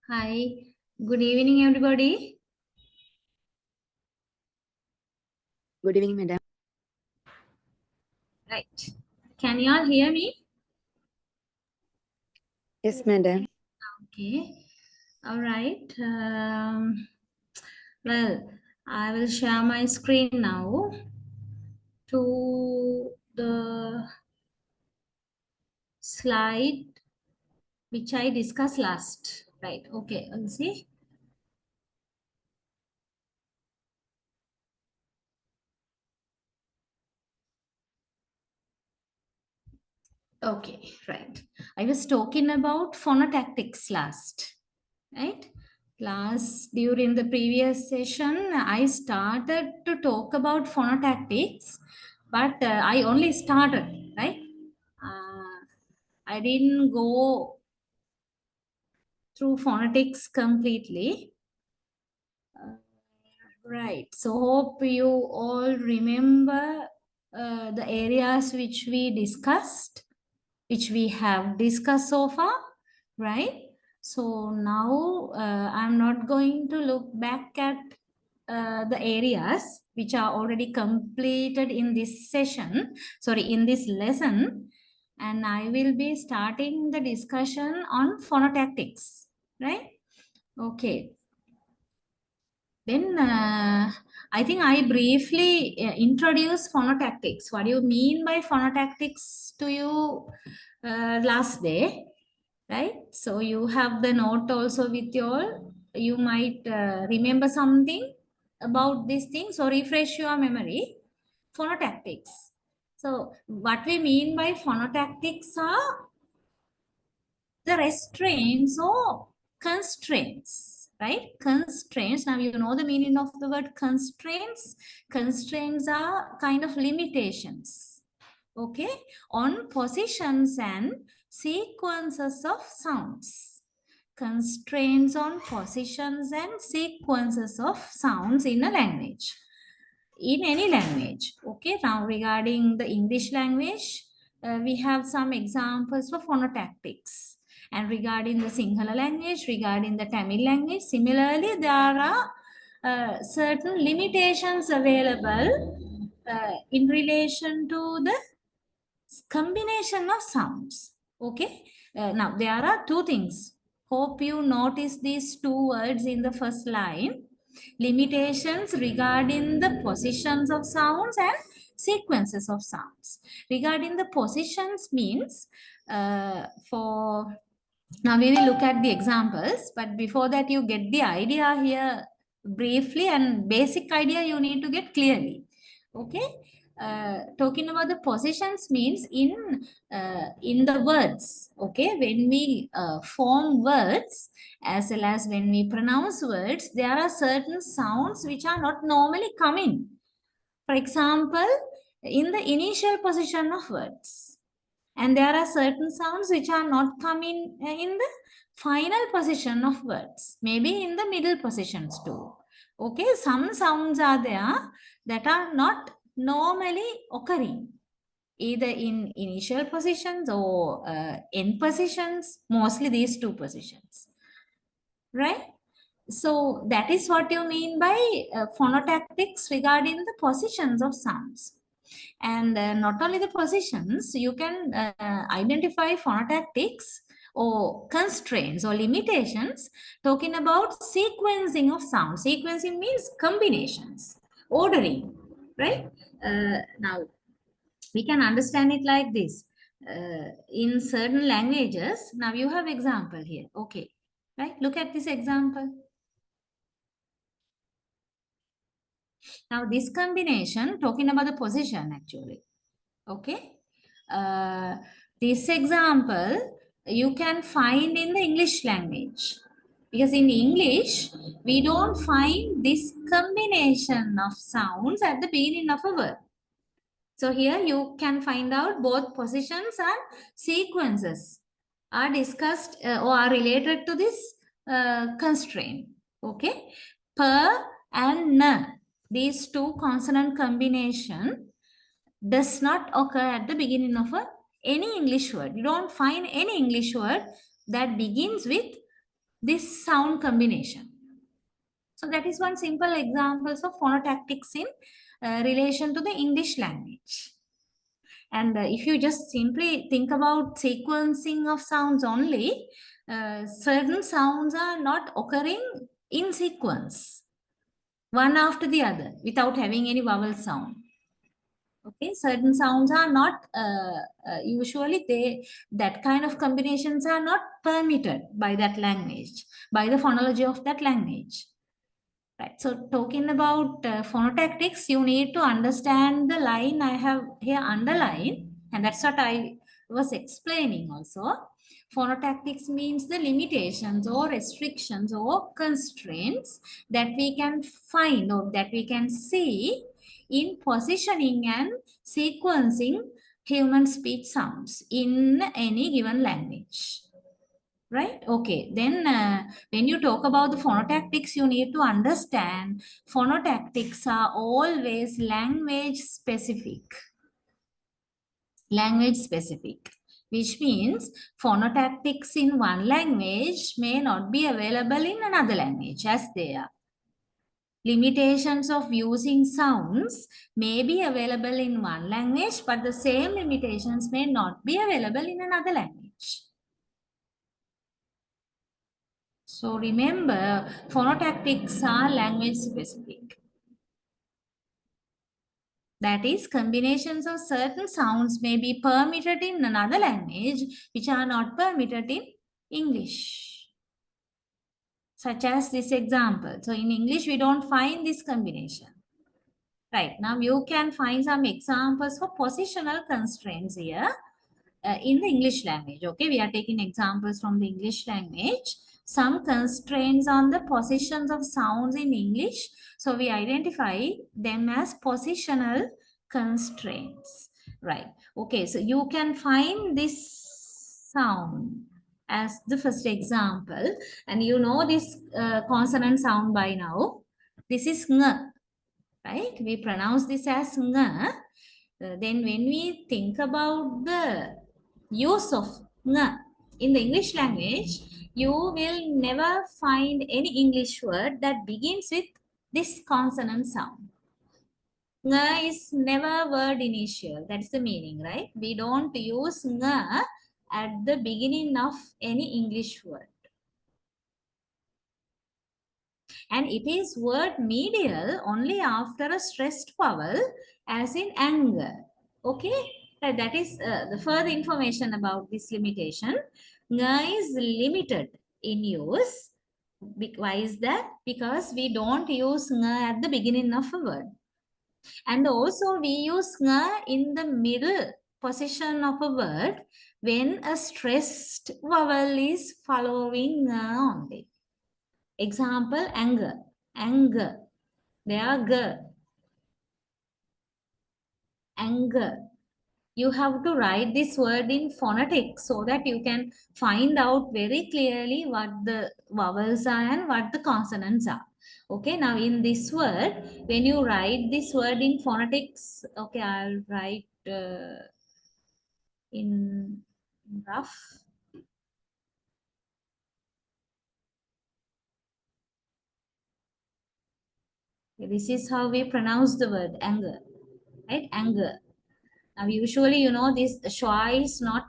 Hi, good evening, everybody. Good evening, madam. Right. Can you all hear me? Yes, madam. Okay. All right. Well, I will share my screen now to the slide which I discussed last. Right. Okay. Let's see. Okay. Right. I was talking about phonotactics last. Right. During the previous session, I started to talk about phonotactics, but I only started, right? I didn't go through phonetics completely. Right. So hope you all remember the areas which we discussed, which we have discussed so far, right? So now I'm not going to look back at the areas which are already completed in this session, in this lesson, and I will be starting the discussion on phonotactics, right? Okay. Then I think I briefly introduce phonotactics. What do you mean by phonotactics to you last day, right? So you have the note also with you all. You might remember something about these things or refresh your memory. Phonotactics. So what we mean by phonotactics are the restraints or constraints, right? Constraints. Now you know the meaning of the word constraints. Constraints are kind of limitations, okay, on positions and sequences of sounds. Constraints on positions and sequences of sounds in a language, in any language. Okay, now regarding the English language, we have some examples for phonotactics. And regarding the Sinhala language, regarding the Tamil language, similarly, there are certain limitations available in relation to the combination of sounds. Okay, now there are two things. Hope you notice these two words in the first line: limitations regarding the positions of sounds and sequences of sounds. Regarding the positions means for now we will look at the examples, but before that you get the idea here briefly, and basic idea you need to get clearly. Okay, talking about the positions means in the words. Okay, when we form words as well as when we pronounce words, there are certain sounds which are not normally coming. For example, in the initial position of words, and there are certain sounds which are not coming in the final position of words, maybe in the middle positions too. Okay, some sounds are there that are not normally occurring either in initial positions or end positions, mostly these two positions, right? So that is what you mean by phonotactics regarding the positions of sounds. And not only the positions, you can identify phonotactics or constraints or limitations talking about sequencing of sound. Sequencing means combinations, ordering, right? Now, we can understand it like this. In certain languages, now you have example here, okay, right? Look at this example. Now, this combination, talking about the position actually, okay? Uh, this example you can find in the English language. Because in English, we don't find this combination of sounds at the beginning of a word. So here you can find out both positions and sequences are discussed or are related to this constraint. Okay. Per and n, these two consonant combination does not occur at the beginning of any English word. You don't find any English word that begins with this sound combination. So that is one simple example of phonotactics in relation to the English language. And if you just simply think about sequencing of sounds only, certain sounds are not occurring in sequence, one after the other, without having any vowel sound. Okay, certain sounds are not usually that kind of combinations are not permitted by that language, by the phonology of that language. Right. So talking about phonotactics, you need to understand the line I have here underlined, and that's what I was explaining also. Phonotactics means the limitations or restrictions or constraints that we can find or that we can see in positioning and sequencing human speech sounds in any given language. Right? Okay. Then when you talk about the phonotactics, you need to understand phonotactics are always language specific. Language specific, which means phonotactics in one language may not be available in another language as they are. Limitations of using sounds may be available in one language, but the same limitations may not be available in another language. So remember, phonotactics are language specific. That is, combinations of certain sounds may be permitted in another language which are not permitted in English. Such as this example. So in English, we don't find this combination. Right, now you can find some examples for positional constraints here. In the English language. Okay, we are taking examples from the English language. Some constraints on the positions of sounds in English. So we identify them as positional constraints. Right. Okay, so you can find this sound as the first example. And you know this consonant sound by now. This is ng. Right? We pronounce this as ng. Then when we think about the use of ng in the English language, you will never find any English word that begins with this consonant sound. Ng is never word initial. That's the meaning, right? We don't use ng at the beginning of any English word. And it is word medial only after a stressed vowel, as in anger. Okay, that is the further information about this limitation. Ng is limited in use. Why is that? Because we don't use ng at the beginning of a word. And also we use ng in the middle position of a word when a stressed vowel is following ng only. Example, anger. Anger. They are g. Anger. You have to write this word in phonetic so that you can find out very clearly what the vowels are and what the consonants are. Okay, now in this word, when you write this word in phonetics, okay, I'll write in rough. This is how we pronounce the word anger, right? Anger. Now, usually, you know, this schwa is not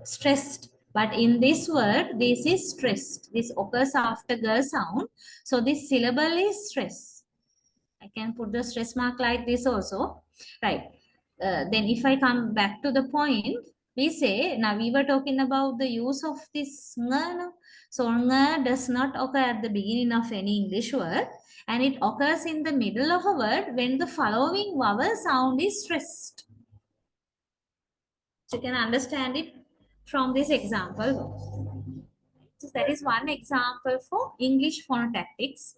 stressed, but in this word, this is stressed. This occurs after g sound. So, this syllable is stress. I can put the stress mark like this also, right? Then if I come back to the point, we say, now we were talking about the use of this ng. So, ng does not occur at the beginning of any English word, and it occurs in the middle of a word when the following vowel sound is stressed. So you can understand it from this example. So that is one example for English phonotactics,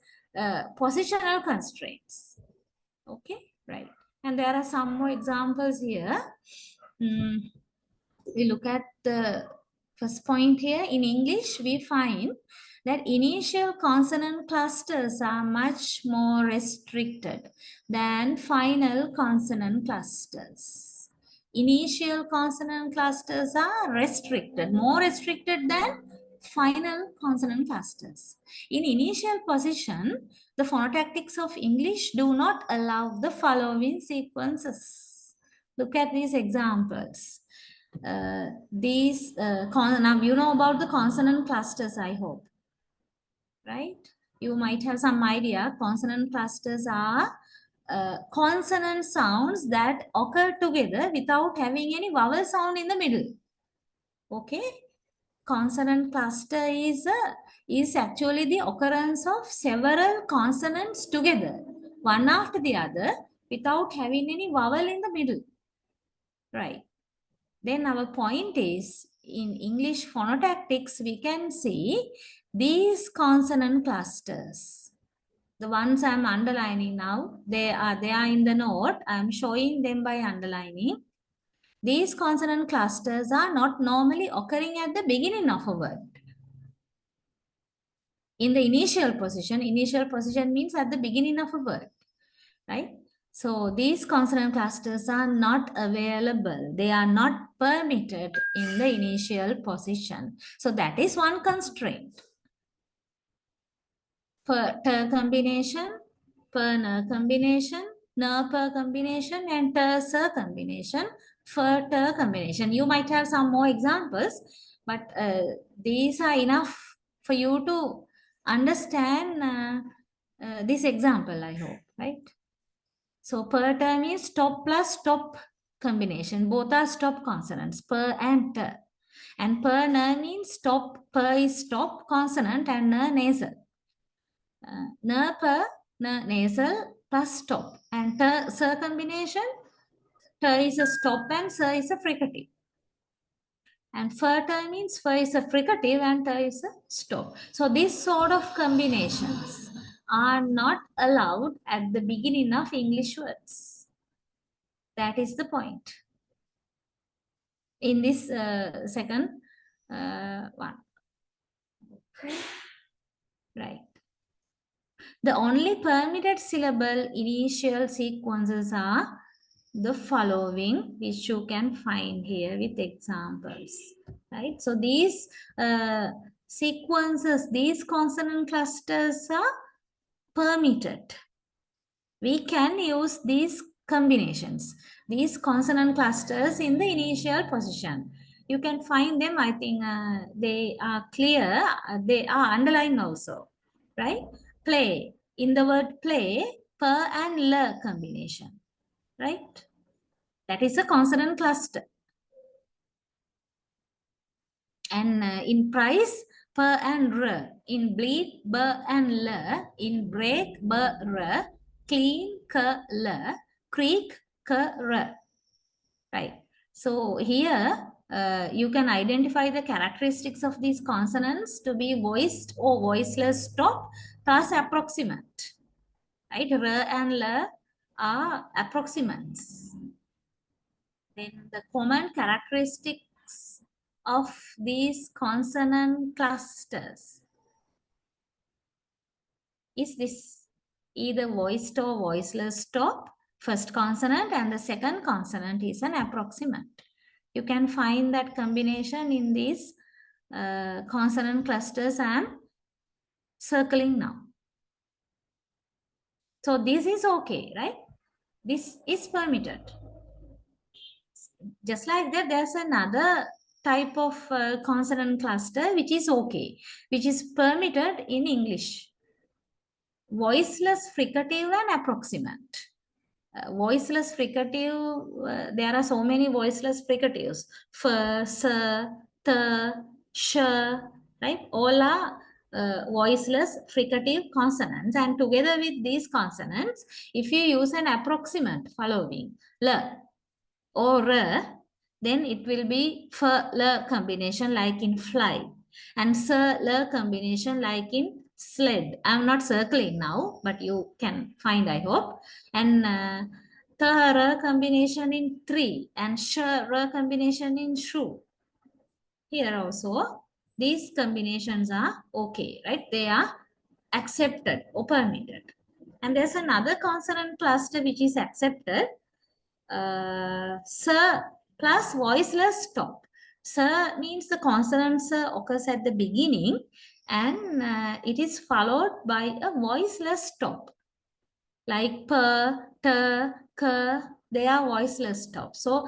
positional constraints. Okay, right. And there are some more examples here. We look at the first point here. In English, we find that initial consonant clusters are much more restricted than final consonant clusters. Initial consonant clusters are restricted, more restricted than final consonant clusters. In initial position, the phonotactics of English do not allow the following sequences. Look at these examples. Now you know about the consonant clusters, I hope, right? You might have some idea. Consonant clusters are consonant sounds that occur together without having any vowel sound in the middle. Okay, consonant cluster is actually the occurrence of several consonants together, one after the other, without having any vowel in the middle, right? Then our point is, in English phonotactics, we can see these consonant clusters. The ones I'm underlining now, they are in the note. I'm showing them by underlining. These consonant clusters are not normally occurring at the beginning of a word. In the initial position means at the beginning of a word, right? So these consonant clusters are not available. They are not permitted in the initial position. So that is one constraint. Per ter combination, per ner combination, ner per combination, and ter ser combination, fer ter combination. You might have some more examples, but these are enough for you to understand this example, I hope, right? So per ter means stop plus stop combination. Both are stop consonants, per and ter. And per ner means stop, per is stop consonant and ner nasal. Ner per, ner nasal plus stop. And ter ser combination, ter is a stop and ser is a fricative. And fer ter means fer is a fricative and ter is a stop. So these sort of combinations are not allowed at the beginning of English words. That is the point. In this second one. Okay. Right. The only permitted syllable initial sequences are the following, which you can find here with examples, right? So these sequences, these consonant clusters are permitted. We can use these combinations, these consonant clusters in the initial position. You can find them, I think they are clear, they are underlined also, right? Play, in the word play, per and l combination, right? That is a consonant cluster. And in price, per and r. In bleed, b and l. In break, b, r. Clean, k, l. Creek, k, r. Right. So here you can identify the characteristics of these consonants to be voiced or voiceless stop plus approximant. Right. R and l are approximants. Then the common characteristics of these consonant clusters is this: either voiced or voiceless stop, first consonant, and the second consonant is an approximant. You can find that combination in these consonant clusters I am circling now. So this is okay, right? This is permitted. Just like that, there's another type of consonant cluster which is okay, which is permitted in English. Voiceless fricative and approximant. Voiceless fricative, there are so many voiceless fricatives. F, s, t, sh, right? All are voiceless fricative consonants. And together with these consonants, if you use an approximant following l or r, then it will be f, l combination like in fly. And s, l combination like in sled. I'm not circling now, but you can find, I hope. And ta combination in tree and sh combination in shoe. Here also, these combinations are okay, right? They are accepted or permitted. And there's another consonant cluster which is accepted. S plus voiceless stop. Sir means the consonant sir occurs at the beginning and it is followed by a voiceless stop. Like per, ter, ker, they are voiceless stop. So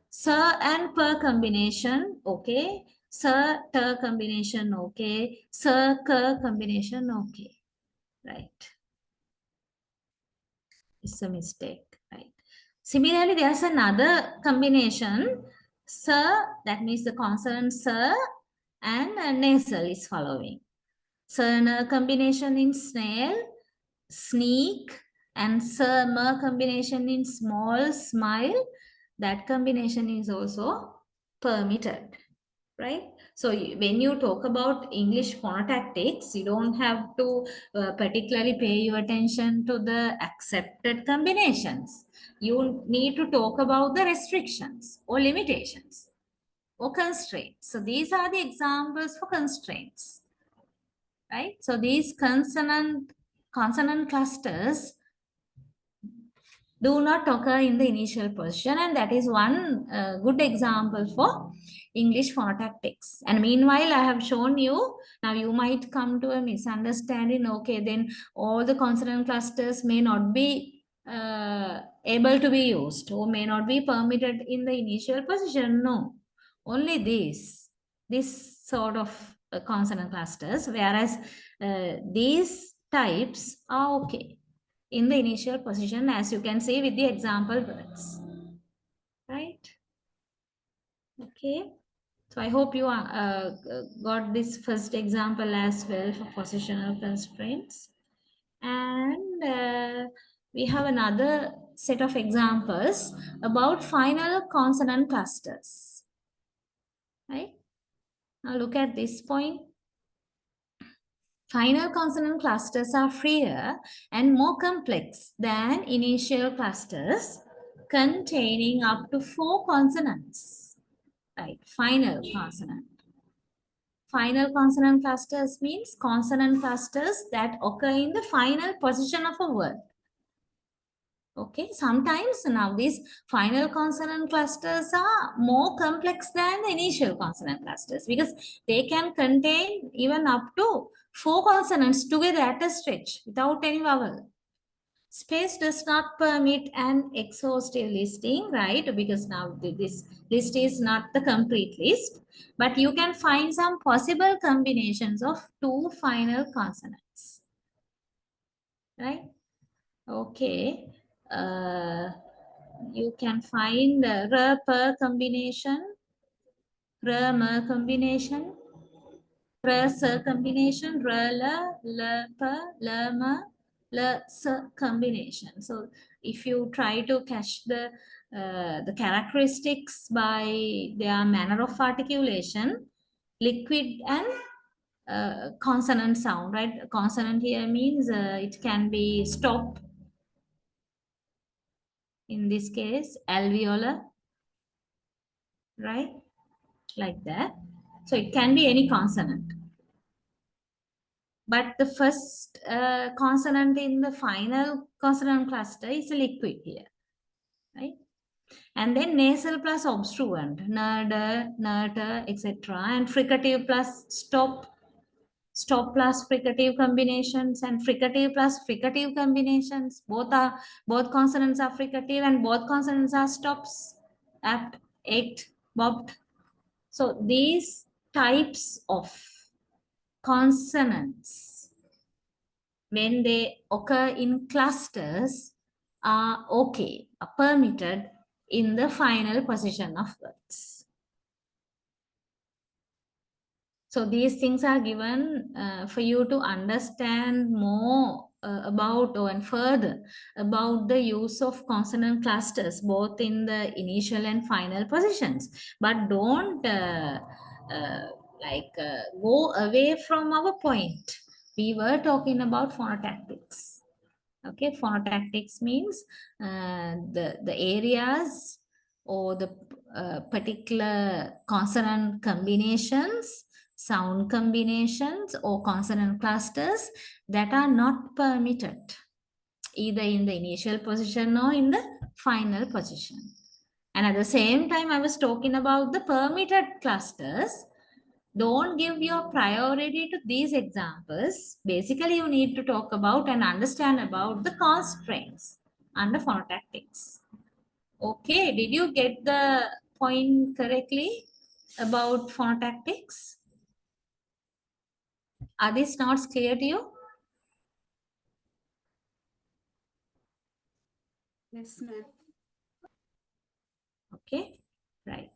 sir and per combination, okay. Sir, ter combination, okay. Sir, ker combination, okay. Right. It's a mistake, right? Similarly, there's another combination. Sir, that means the consonant sir and nasal is following. Sir combination in snail, sneak, and sir combination in small, smile. That combination is also permitted, right? So when you talk about English phonotactics, you don't have to particularly pay your attention to the accepted combinations. You need to talk about the restrictions or limitations or constraints. So these are the examples for constraints, right? So these consonant clusters do not occur in the initial position, and that is one good example for English phonotactics. And meanwhile, I have shown you, now you might come to a misunderstanding, okay, then all the consonant clusters may not be able to be used or may not be permitted in the initial position. No, only this sort of consonant clusters, whereas these types are okay in the initial position, as you can see with the example words, right? Okay, so I hope you got this first example as well for positional constraints. And we have another set of examples about final consonant clusters, right? Now look at this point. Final consonant clusters are freer and more complex than initial clusters containing up to 4 consonants. Right, final consonant. Final consonant clusters means consonant clusters that occur in the final position of a word. Okay, sometimes now these final consonant clusters are more complex than the initial consonant clusters because they can contain even up to 4 consonants together at a stretch without any vowel. Space does not permit an exhaustive listing, right? Because now this list is not the complete list, but you can find some possible combinations of 2 final consonants, right? Okay. You can find r per combination, r mer combination, r s combination, r l p l m l s combination. So if you try to catch the characteristics by their manner of articulation, liquid and consonant sound, right? Consonant here means it can be stop. In this case, alveolar, right? Like that. So it can be any consonant. But the first consonant in the final consonant cluster is a liquid here, right? And then nasal plus obstruent, nerd, nerd, etc. And fricative plus stop, stop plus fricative combinations, and fricative plus fricative combinations. Both consonants are fricative and both consonants are stops, apt, ate, bobbed. So these types of consonants, when they occur in clusters, are okay, are permitted in the final position of words. So these things are given for you to understand more about and further about the use of consonant clusters, both in the initial and final positions. But don't uh, go away from our point. We were talking about phonotactics. Okay, phonotactics means the areas or the particular consonant combinations, sound combinations or consonant clusters that are not permitted either in the initial position or in the final position. And at the same time, I was talking about the permitted clusters. Don't give your priority to these examples. Basically, you need to talk about and understand about the constraints under phonotactics. Okay, did you get the point correctly about phonotactics? Are these notes clear to you? Yes, ma'am. Okay, right.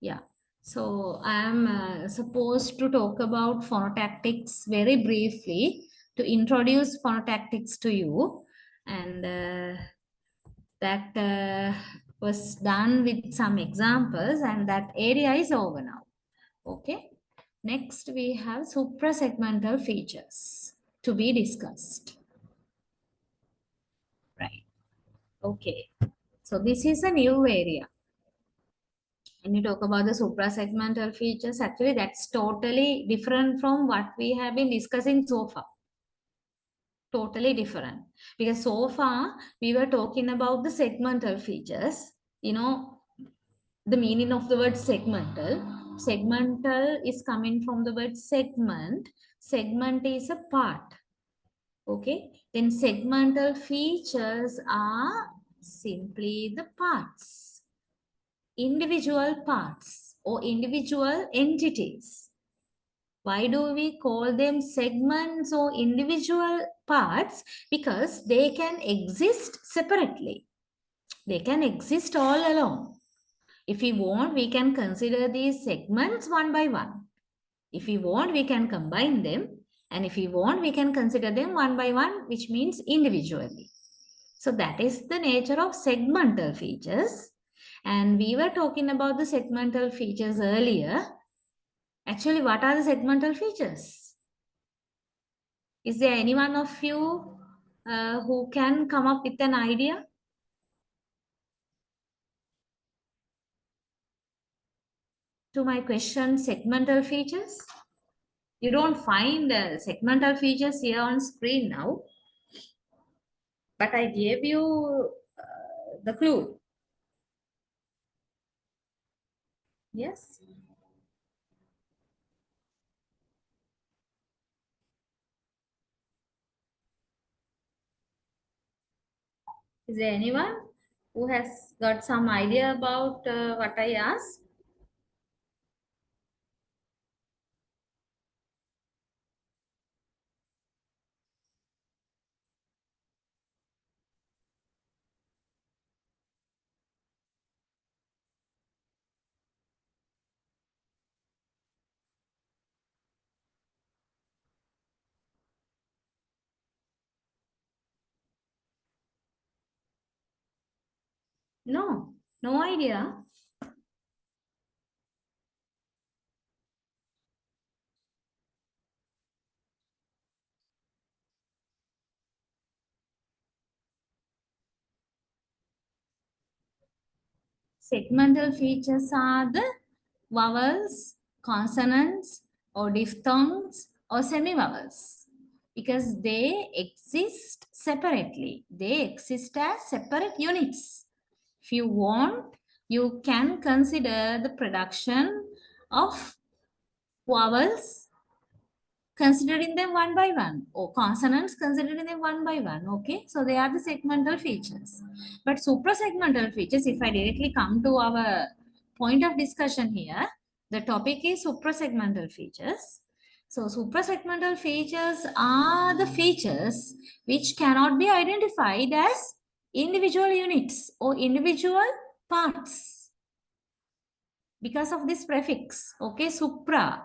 Yeah. So I am supposed to talk about phonotactics very briefly to introduce phonotactics to you. And that was done with some examples, and that area is over now. Okay. Next, we have suprasegmental features to be discussed. Right. Okay. So this is a new area. When you talk about the suprasegmental features, actually that's totally different from what we have been discussing so far. Totally different. Because so far we were talking about the segmental features. You know, the meaning of the word segmental. Segmental is coming from the word segment. Segment is a part. Okay. Then segmental features are simply the parts, individual parts or individual entities. Why do we call them segments or individual parts? Because they can exist separately. They can exist all alone. If we want, we can consider these segments one by one. If we want, we can combine them. And if we want, we can consider them one by one, which means individually. So that is the nature of segmental features. And we were talking about the segmental features earlier. Actually, what are the segmental features? Is there any one of you who can come up with an idea? To my question, segmental features? You don't find segmental features here on screen now, but I gave you the clue. Yes? Is there anyone who has got some idea about what I asked? No, no idea. Segmental features are the vowels, consonants, or diphthongs, or semivowels because they exist separately. They exist as separate units. If you want, you can consider the production of vowels considering them one by one, or consonants considering them one by one. Okay, so they are the segmental features. But suprasegmental features, if I directly come to our point of discussion here, the topic is suprasegmental features. So suprasegmental features are the features which cannot be identified as individual units or individual parts because of this prefix. Okay, supra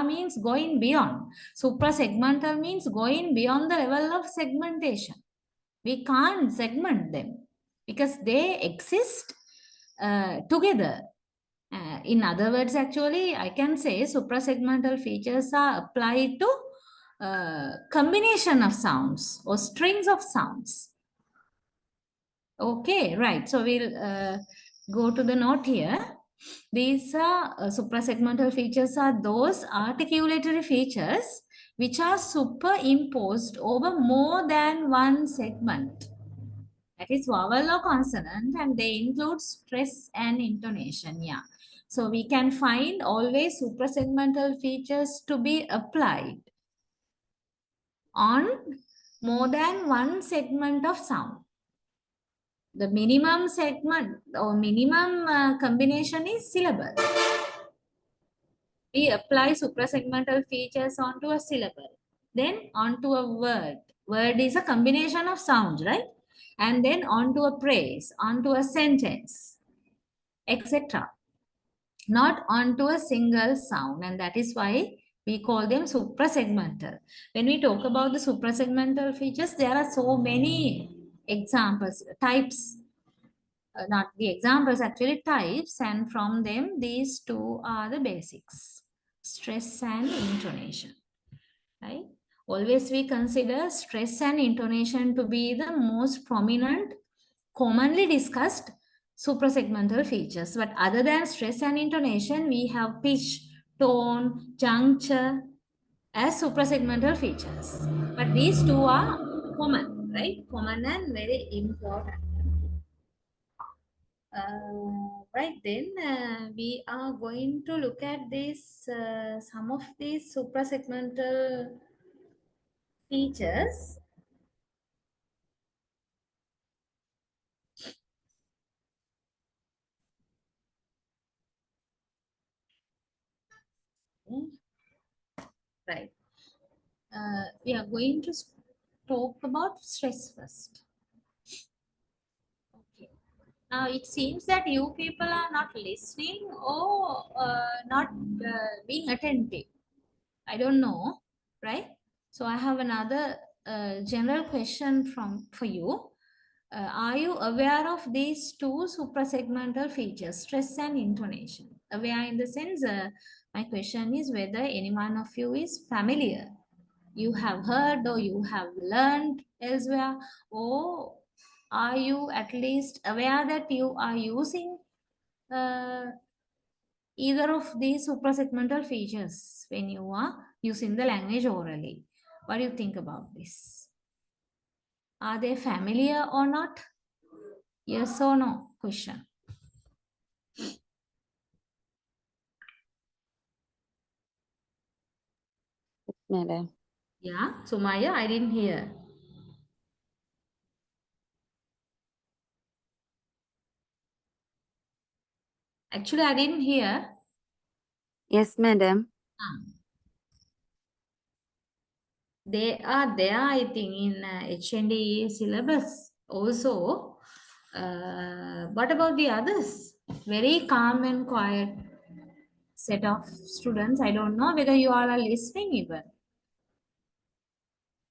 means going beyond. Suprasegmental means going beyond the level of segmentation. We can't segment them because they exist together. In other words, actually, I can say suprasegmental features are applied to combination of sounds or strings of sounds. Okay, right. So we'll go to the note here. These are suprasegmental features are those articulatory features which are superimposed over more than one segment. That is vowel or consonant, and they include stress and intonation. Yeah. So we can find always suprasegmental features to be applied on more than one segment of sound. The minimum segment or minimum combination is syllable. We apply suprasegmental features onto a syllable, then onto a word. Word is a combination of sounds, right? And then onto a phrase, onto a sentence, etc. Not onto a single sound, and that is why we call them suprasegmental. When we talk about the suprasegmental features, there are so many examples, types, not the examples, actually types, and from them these two are the basics: stress and intonation, right? Always we consider stress and intonation to be the most prominent, commonly discussed suprasegmental features. But other than stress and intonation, we have pitch, tone, juncture as suprasegmental features. But these two are common, right? Common and very important. Right, then we are going to look at this some of these suprasegmental features. Right. We are going to talk about stress first. Okay. Now it seems that you people are not listening or not being attentive. I don't know, right? So I have another general question for you. Are you aware of these two suprasegmental features, stress and intonation? Aware in the sense, my question is whether any one of you is familiar. You have heard or you have learned elsewhere, or are you at least aware that you are using uh, either of these suprasegmental features when you are using the language orally? What do you think about this? Are they familiar or not? Yes or no question. Madam. Yeah, Sumaya, I didn't hear. Actually, I didn't hear. Yes, madam. They are there, I think, in HND syllabus also. What about the others? Very calm and quiet set of students. I don't know whether you all are listening even.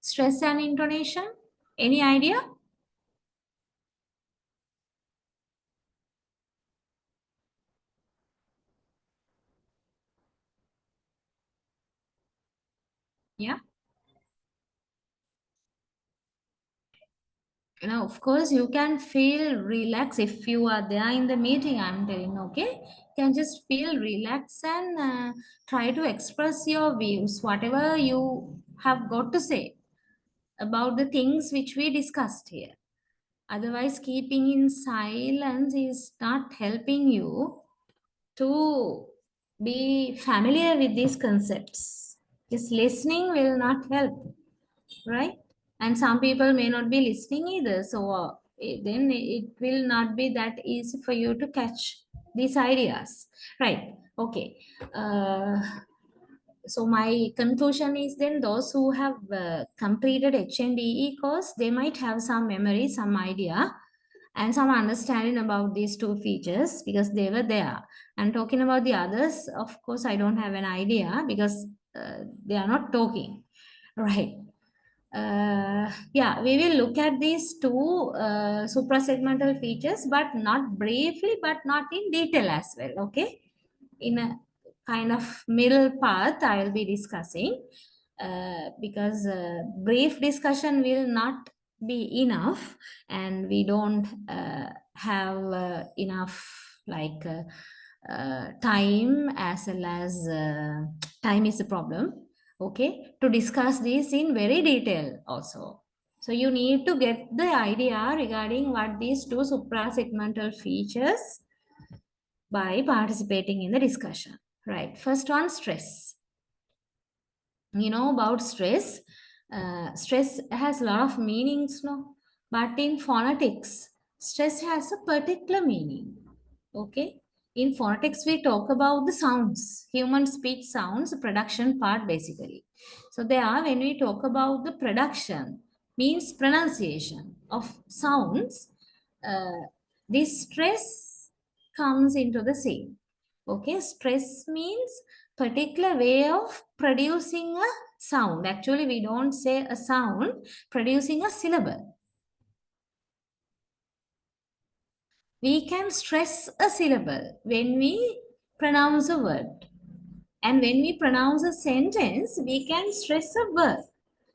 Stress and intonation? Any idea? Yeah. Of course, you can feel relaxed if you are there in the meeting. I'm telling, okay? You can just feel relaxed and try to express your views, whatever you have got to say about the things which we discussed here. Otherwise, keeping in silence is not helping you to be familiar with these concepts. Just listening will not help, right? And some people may not be listening either. So then it will not be that easy for you to catch these ideas, right? Okay. Uh, so my conclusion is then those who have completed HNDE course, they might have some memory, some idea, and some understanding about these two features because they were there. And talking about the others, of course, I don't have an idea because they are not talking, right? Yeah, we will look at these two suprasegmental features, but not briefly, but not in detail as well. Okay, in a kind of middle path, I will be discussing because brief discussion will not be enough, and we don't have enough like time as well as time is a problem, okay, to discuss this in very detail also. So you need to get the idea regarding what these two suprasegmental features by participating in the discussion. Right. First one, stress. You know about stress. Stress has a lot of meanings, no? But in phonetics, stress has a particular meaning. Okay. In phonetics, we talk about the sounds, human speech sounds, production part basically. So there, when we talk about the production, means pronunciation of sounds, uh, this stress comes into the scene. Okay, stress means particular way of producing a sound. Actually, we don't say a sound, producing a syllable. We can stress a syllable when we pronounce a word. And when we pronounce a sentence, we can stress a verb.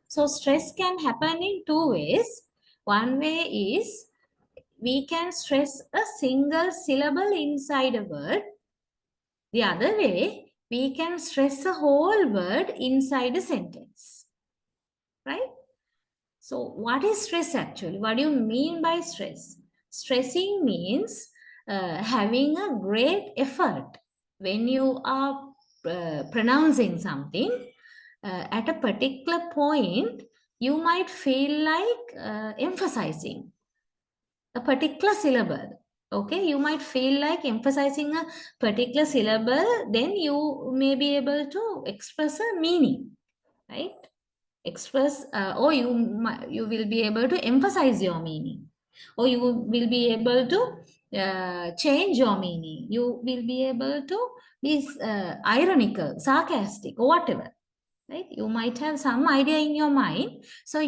So stress can happen in two ways. One way is we can stress a single syllable inside a word. The other way, we can stress a whole word inside a sentence. Right? So, what is stress actually? What do you mean by stress? Stressing means having a great effort when you are pronouncing something at a particular point. You might feel like emphasizing a particular syllable. Okay, you might feel like emphasizing a particular syllable, then you may be able to express a meaning, right? Express, or you will be able to emphasize your meaning, or you will be able to change your meaning. You will be able to be ironical, sarcastic, or whatever. Right? You might have some idea in your mind. So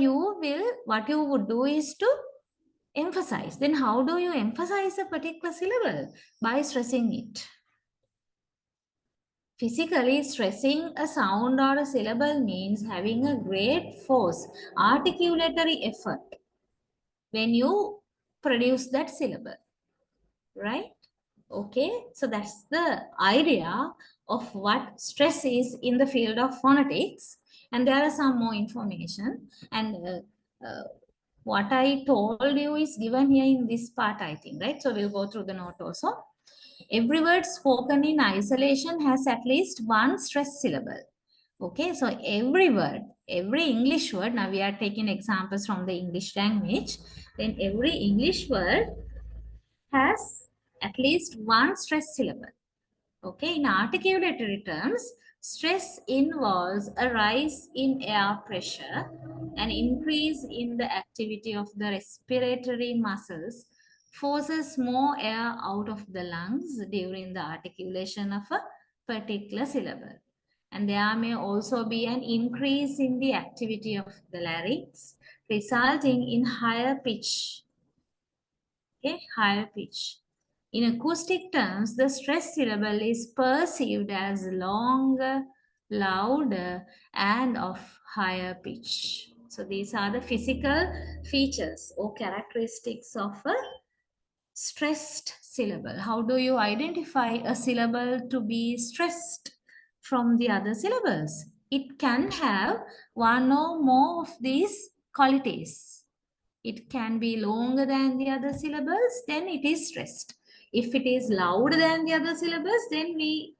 what you would do is to emphasize. Then how do you emphasize a particular syllable? By stressing it. Physically, stressing a sound or a syllable means having a great force, articulatory effort when you produce that syllable, right? Okay, so that's the idea of what stress is in the field of phonetics. And there are some more information. And what I told you is given here in this part, I think, right? So we'll go through the note also. Every word spoken in isolation has at least one stress syllable. Okay, so every word, every English word, now we are taking examples from the English language, then every English word has at least one stress syllable. Okay, in articulatory terms, stress involves a rise in air pressure, an increase in the activity of the respiratory muscles, forces more air out of the lungs during the articulation of a particular syllable. And there may also be an increase in the activity of the larynx, resulting in higher pitch. Okay, higher pitch. In acoustic terms, the stress syllable is perceived as longer, louder, and of higher pitch. So these are the physical features or characteristics of a stressed syllable. How do you identify a syllable to be stressed from the other syllables? It can have one or more of these qualities. It can be longer than the other syllables, then it is stressed. If it is louder than the other syllables, then we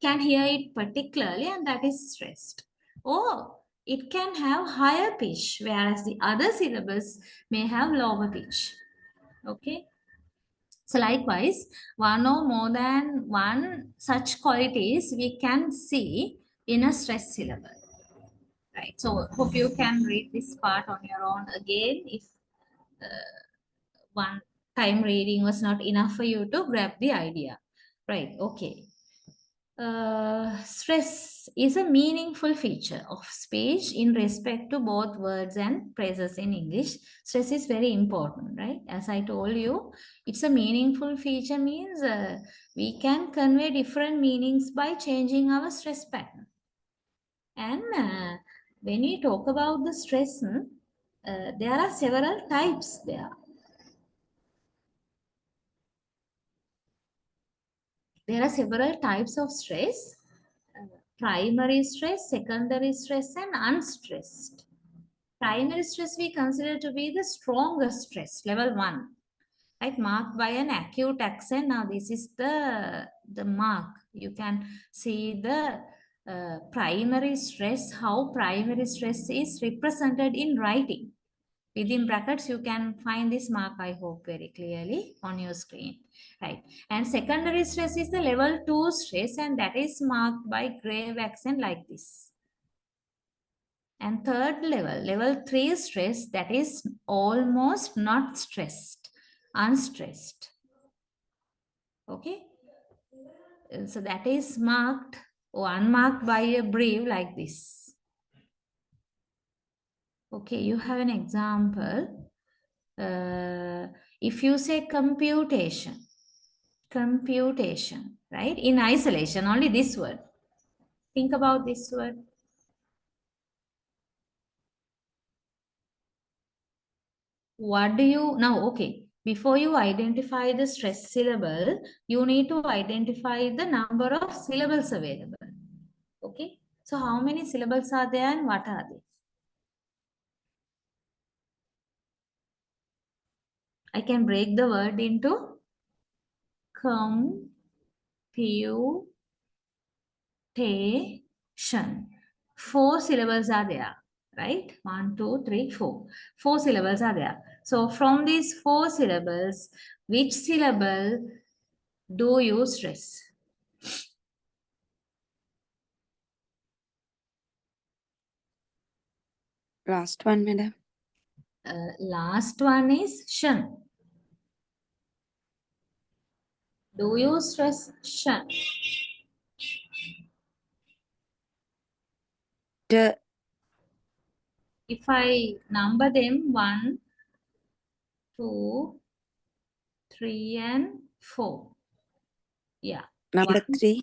can hear it particularly, and that is stressed. Or it can have higher pitch, whereas the other syllables may have lower pitch. Okay. So likewise, one or more than one such qualities we can see in a stress syllable. Right. So hope you can read this part on your own again if one time reading was not enough for you to grab the idea. Right, okay. Stress is a meaningful feature of speech in respect to both words and phrases in English. Stress is very important, right? As I told you, it's a meaningful feature means we can convey different meanings by changing our stress pattern. And when we talk about the stress, there are several types there. There are several types of stress, primary stress, secondary stress, and unstressed. primary stress we consider to be the strongest stress, level 1, right? Marked by an acute accent. Now this is the mark. You can see the primary stress, how primary stress is represented in writing. Within brackets, you can find this mark, I hope, very clearly on your screen, right? And secondary stress is the level 2 stress, and that is marked by grave accent like this. And third level, level 3 stress, that is almost not stressed, unstressed. Okay. So that is marked or unmarked by a brave like this. Okay, you have an example. If you say computation, right? In isolation, only this word. Think about this word. What do you now? Okay, before you identify the stress syllable, you need to identify the number of syllables available. Okay, so how many syllables are there and what are they? I can break the word into computation. 4 syllables are there, right? 1, 2, 3, 4. 4 syllables are there. So from these 4 syllables, which syllable do you stress? Last one, madam. Last one is shan. Do you stress shan? The If I number them 1, 2, 3, and 4. Yeah. number 1. 3.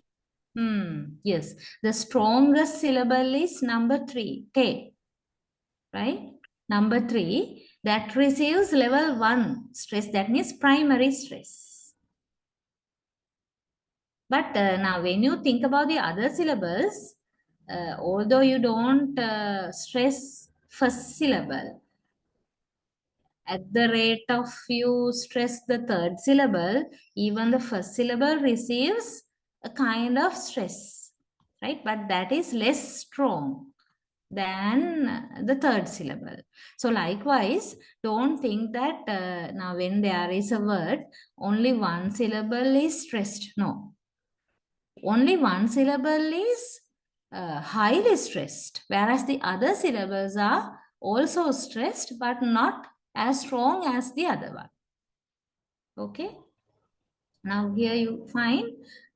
Yes. The strongest syllable is number 3, te. Right? Number 3, that receives level 1 stress, that means primary stress. But now when you think about the other syllables, although you don't stress first syllable, at the rate of you stress the third syllable, even the first syllable receives a kind of stress, right? But that is less strong than the third syllable. So likewise, don't think that now when there is a word, only one syllable is stressed. No, only one syllable is highly stressed, whereas the other syllables are also stressed, but not as strong as the other one. Okay. Now here you find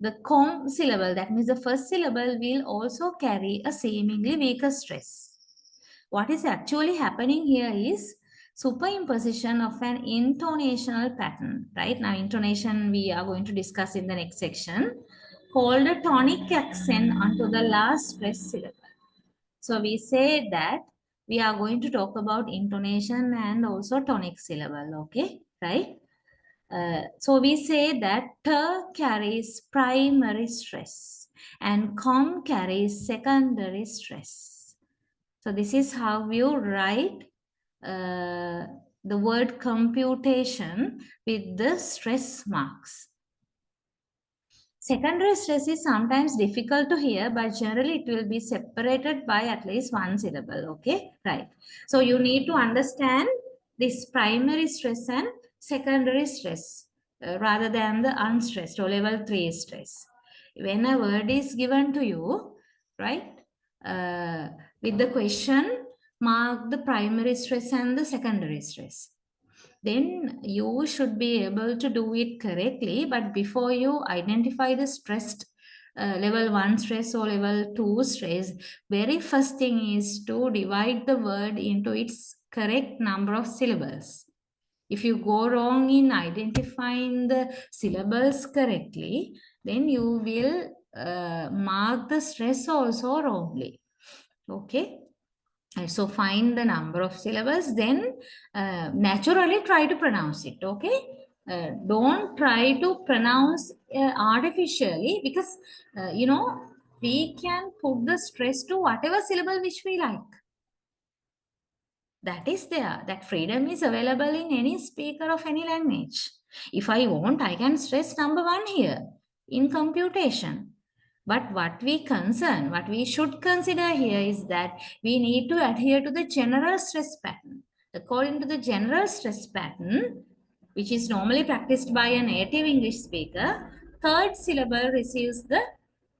the com syllable, that means the first syllable will also carry a seemingly weaker stress. What is actually happening here is superimposition of an intonational pattern, right? Now intonation we are going to discuss in the next section, called a tonic accent onto the last stress syllable. So we say that we are going to talk about intonation and also tonic syllable, okay, right? So we say that t carries primary stress and com carries secondary stress. So this is how you write the word computation with the stress marks. Secondary stress is sometimes difficult to hear, but generally it will be separated by at least one syllable. Okay, right. So you need to understand this primary stress and secondary stress rather than the unstressed or level 3 stress. When a word is given to you, right, with the question, mark the primary stress and the secondary stress. Then you should be able to do it correctly. But before you identify the stressed level 1 stress or level 2 stress, very first thing is to divide the word into its correct number of syllables. If you go wrong in identifying the syllables correctly, then you will mark the stress also wrongly. Okay. So find the number of syllables, then naturally try to pronounce it, okay? Don't try to pronounce artificially, because, we can put the stress to whatever syllable which we like. That is there. That freedom is available in any speaker of any language. If I want, I can stress number one here in computation. But what we should consider here is that we need to adhere to the general stress pattern. According to the general stress pattern, which is normally practiced by a native English speaker, third syllable receives the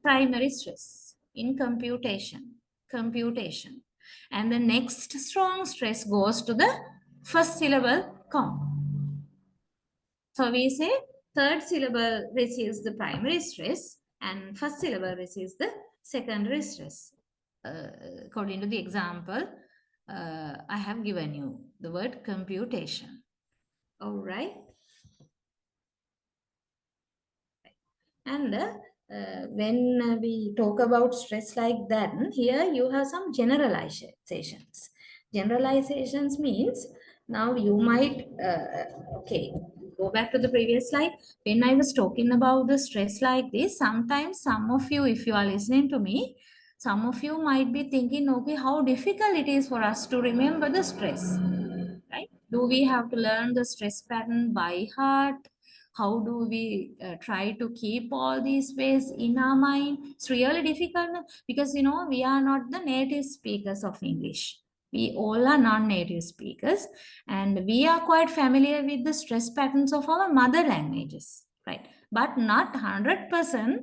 primary stress in computation. Computation. And the next strong stress goes to the first syllable count. So we say third syllable receives the primary stress and first syllable receives the secondary stress. According to the example I have given you, the word computation. All right. And when we talk about stress like that, here you have some generalizations. Generalizations means now you might, okay, go back to the previous slide. When I was talking about the stress like this, sometimes some of you, if you are listening to me, some of you might be thinking, okay, how difficult it is for us to remember the stress, right? Do we have to learn the stress pattern by heart? How do we try to keep all these ways in our mind? It's really difficult because, you know, we are not the native speakers of English. We all are non-native speakers and we are quite familiar with the stress patterns of our mother languages, right? But not 100%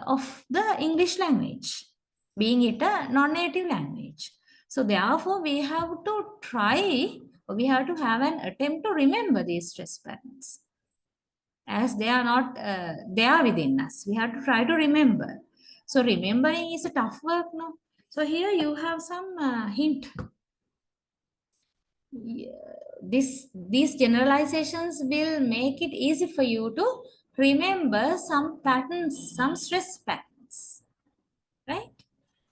of the English language, being it a non-native language. So therefore, we have to try, we have to have an attempt to remember these stress patterns as they are not there within us. We have to try to remember. So remembering is a tough work, no? So here you have some hint. These generalizations will make it easy for you to remember some patterns, some stress patterns, right?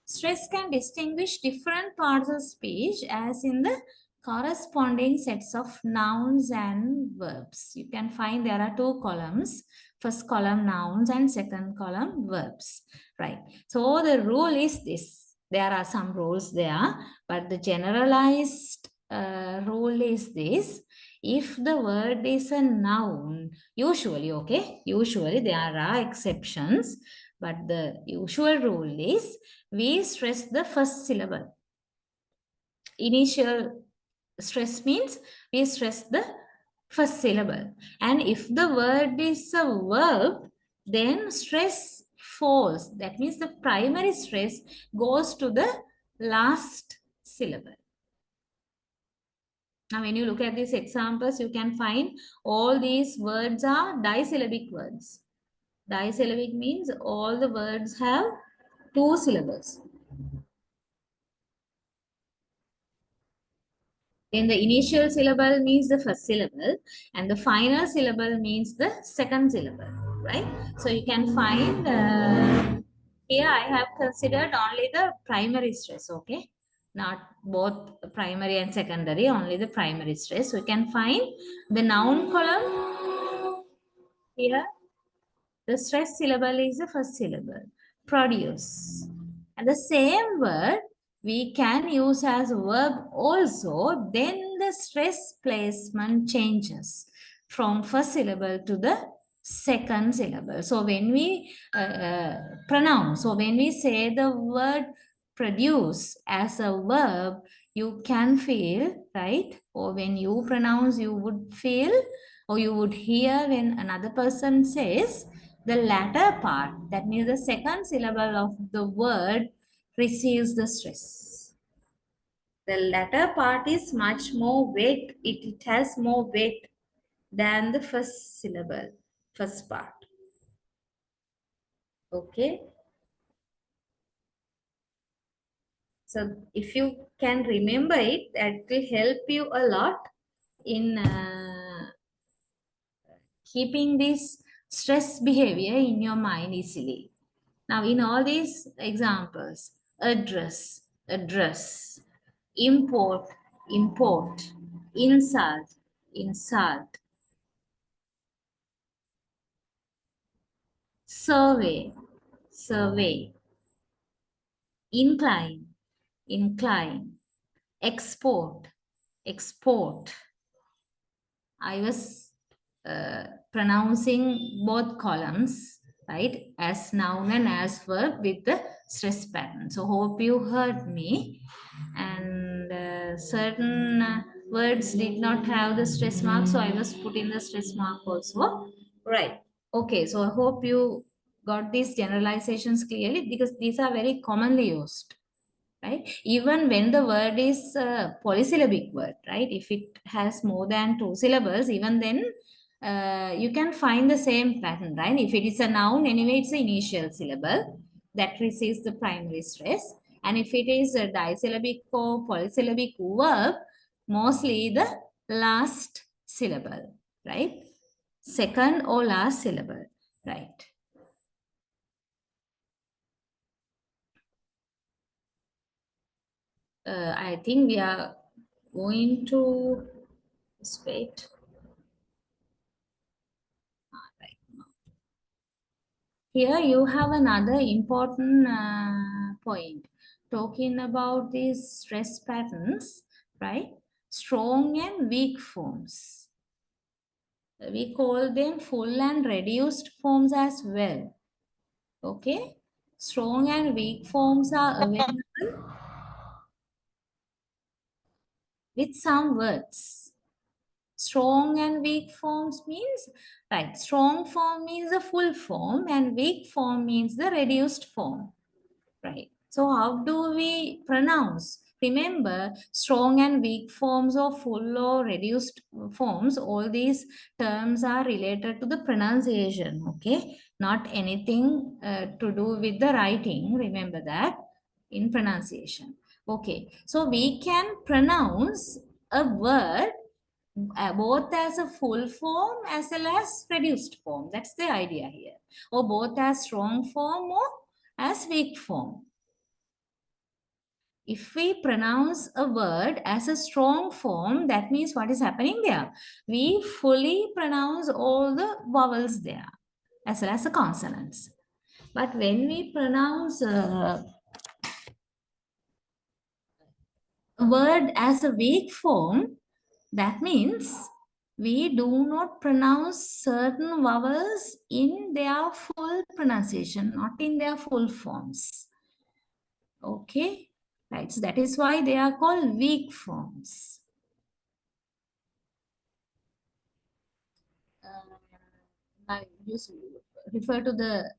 Stress can distinguish different parts of speech as in the corresponding sets of nouns and verbs. You can find there are two columns. First column nouns and second column verbs, right? So the rule is this. There are some rules there, but the generalized rule is this. If the word is a noun, usually, okay, usually there are exceptions, but the usual rule is we stress the first syllable. Initial stress means we stress the first syllable. And if the word is a verb, then stress falls. That means the primary stress goes to the last syllable. Now, when you look at these examples, you can find all these words are disyllabic words. Disyllabic means all the words have two syllables. Then the initial syllable means the first syllable and the final syllable means the second syllable, right? So you can find, here I have considered only the primary stress, okay? Not both primary and secondary, only the primary stress. So you can find the noun column here. The stress syllable is the first syllable, produce. And the same word we can use as verb also, then the stress placement changes from first syllable to the second syllable. So when we pronounce, so when we say the word produce as a verb, you can feel, right? Or when you pronounce, you would feel or you would hear when another person says, the latter part, that means the second syllable of the word, receives the stress. The latter part is much more weight, it has more weight than the first syllable, first part. Okay. So if you can remember it, that will help you a lot in keeping this stress behavior in your mind easily. Now, in all these examples, address, address, import, import, insult, insult, survey, survey, incline, incline, export, export. I was pronouncing both columns, right, as noun and as verb with the stress pattern. So hope you heard me. And certain words did not have the stress mark, so I was putting the stress mark also. Right. Okay. So I hope you got these generalizations clearly because these are very commonly used, right? Even when the word is a polysyllabic word, right? If it has more than two syllables, even then you can find the same pattern, right? If it is a noun, anyway, it's the initial syllable that receives the primary stress. And if it is a disyllabic or polysyllabic verb, mostly the last syllable, right? Second or last syllable, right? I think we are going to just wait. Right. Here you have another important point talking about these stress patterns, right? Strong and weak forms. We call them full and reduced forms as well. Okay? Strong and weak forms are available with some words. Strong and weak forms means, right, strong form means the full form and weak form means the reduced form, right? So how do we pronounce? Remember, strong and weak forms or full or reduced forms, all these terms are related to the pronunciation, okay? Not anything to do with the writing, remember that, in pronunciation. Okay, so we can pronounce a word both as a full form as well as reduced form. That's the idea here. Or both as strong form or as weak form. If we pronounce a word as a strong form, that means what is happening there? We fully pronounce all the vowels there as well as the consonants. But when we pronounce a word as a weak form, that means we do not pronounce certain vowels in their full pronunciation, not in their full forms. Okay, right. So that is why they are called weak forms. I just refer to the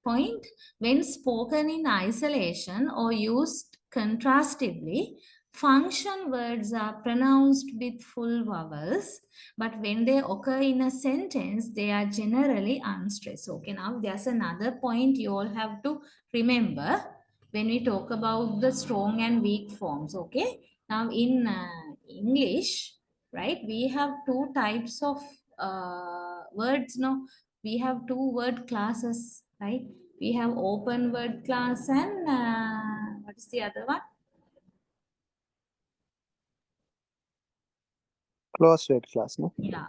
point when spoken in isolation or used contrastively, function words are pronounced with full vowels, but when they occur in a sentence, they are generally unstressed. Okay, now there's another point you all have to remember when we talk about the strong and weak forms. Okay, now in English, right, we have two types of words. No, we have two word classes, right? We have open word class and what is the other one? Closed word class, no? Yeah,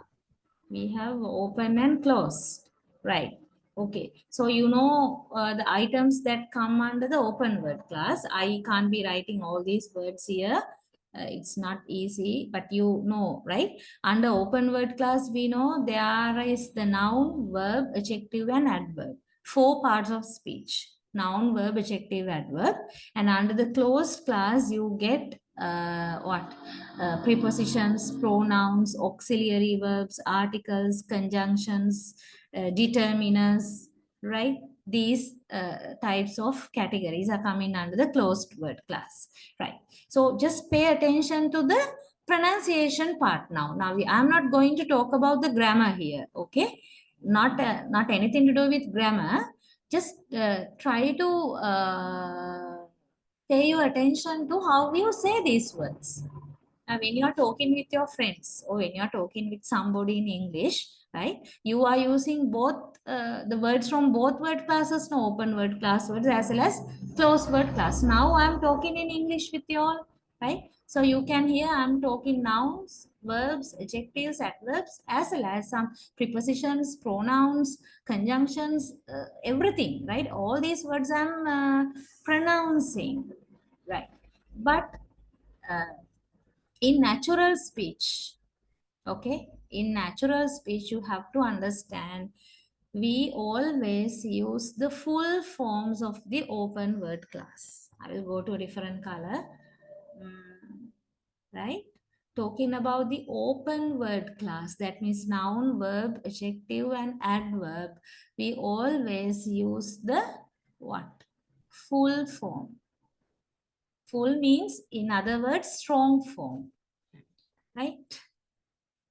we have open and closed, right? Okay, so you know the items that come under the open word class. I can't be writing all these words here. It's not easy, but you know, right? Under open word class, we know there is the noun, verb, adjective, and adverb. Four parts of speech: noun, verb, adjective, adverb. And under the closed class, you get what? Prepositions, pronouns, auxiliary verbs, articles, conjunctions, determiners, right? These types of categories are coming under the closed word class, right? So just pay attention to the pronunciation part now. Now, I'm not going to talk about the grammar here, okay? Not anything to do with grammar. Just try to pay your attention to how you say these words. When you're talking with your friends or when you're talking with somebody in English, right? You are using both the words from both word classes, no, open word class words as well as closed word class. Now I'm talking in English with you all, right? So you can hear I'm talking nouns, verbs, adjectives, adverbs, as well as some prepositions, pronouns, conjunctions, everything, right? All these words I'm pronouncing, right? But in natural speech, okay, in natural speech, you have to understand we always use the full forms of the open word class. I will go to a different color. Right? Talking about the open word class, that means noun, verb, adjective, and adverb, we always use the what? Full form. Full means, in other words, strong form. Right?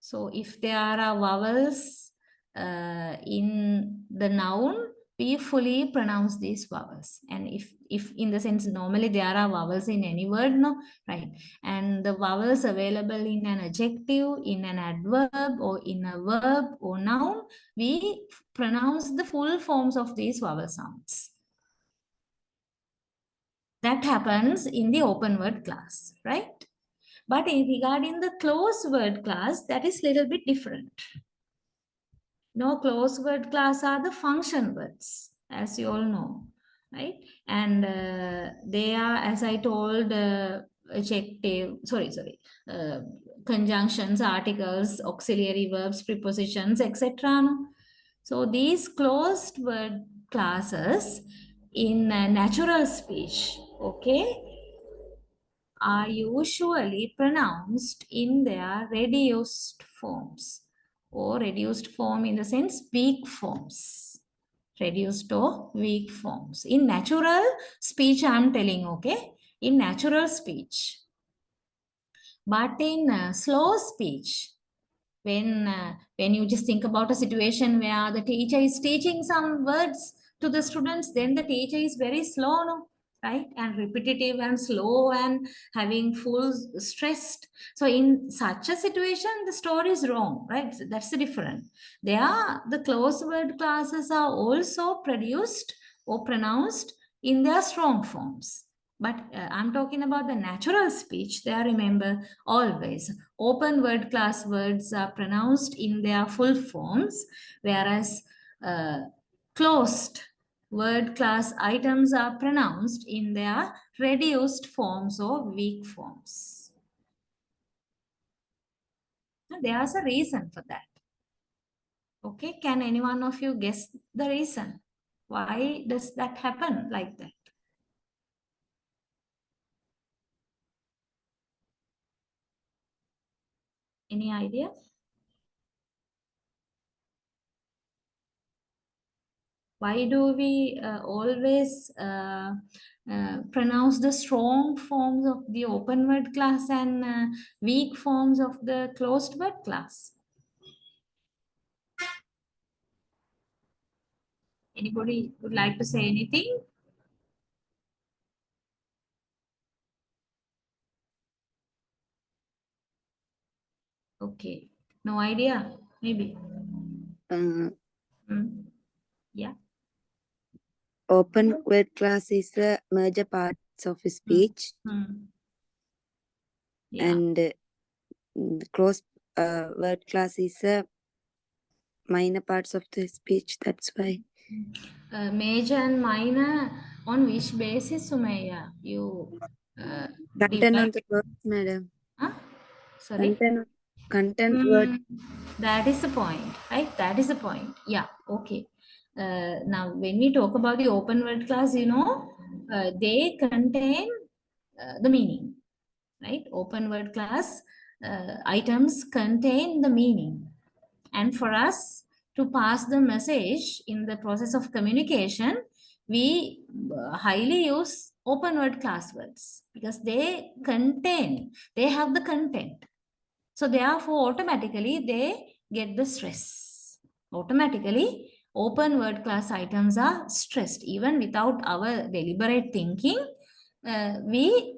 So if there are vowels in the noun, we fully pronounce these vowels. And if in the sense normally there are vowels in any word, no, right? And the vowels available in an adjective, in an adverb, or in a verb or noun, we pronounce the full forms of these vowel sounds. That happens in the open word class, right? But regarding the closed word class, that is little bit different. No, closed word class are the function words, as you all know, right? And they are, as I told, adjective, uh, conjunctions, articles, auxiliary verbs, prepositions, etc. No? So these closed word classes in natural speech, okay, are usually pronounced in their reduced forms, or reduced form in the sense weak forms. Reduced or weak forms. In natural speech, I am telling, okay? In natural speech. But in slow speech, when you just think about a situation where the teacher is teaching some words to the students, then the teacher is very slow, no? Right? And repetitive and slow and having full stressed. So in such a situation, the story is wrong, right? So that's the difference. The closed word classes are also produced or pronounced in their strong forms. But I'm talking about the natural speech. There, remember, always open word class words are pronounced in their full forms, whereas closed word class items are pronounced in their reduced forms or weak forms. There's a reason for that. Okay, can any one of you guess the reason? Why does that happen like that? Any idea? Why do we always pronounce the strong forms of the open word class and weak forms of the closed word class? Anybody would like to say anything? Okay, no idea, maybe. Yeah. Open word class is the major parts of speech, Yeah. and closed word class is the minor parts of the speech. That's why. Major and minor, on which basis, Sumaya? You Content divide? on the words, madam. Huh? Sorry? Content word. That is the point, right? That is the point. Yeah, okay. Now, when we talk about the open word class, they contain the meaning, right? Open word class items contain the meaning. And for us to pass the message in the process of communication, we highly use open word class words because they have the content. So therefore, automatically they get the stress. Automatically, open word class items are stressed. Even without our deliberate thinking, we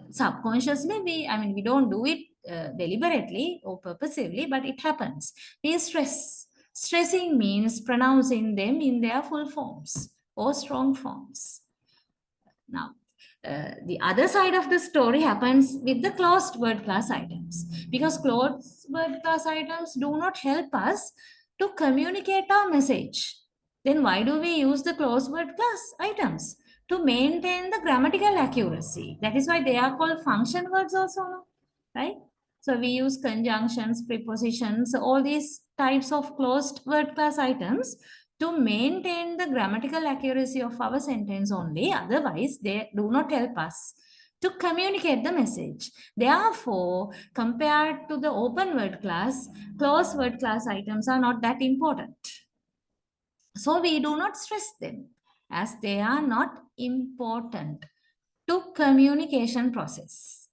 subconsciously, we don't do it deliberately or purposively, but it happens. We stress. Stressing means pronouncing them in their full forms or strong forms. Now, the other side of the story happens with the closed word class items, because closed word class items do not help us to communicate our message. Then why do we use the closed word class items? To maintain the grammatical accuracy. That is why they are called function words also. No? right? So we use conjunctions, prepositions, all these types of closed word class items to maintain the grammatical accuracy of our sentence only. Otherwise, they do not help us to communicate the message. Therefore, compared to the open word class, closed word class items are not that important. So we do not stress them as they are not important to communication process.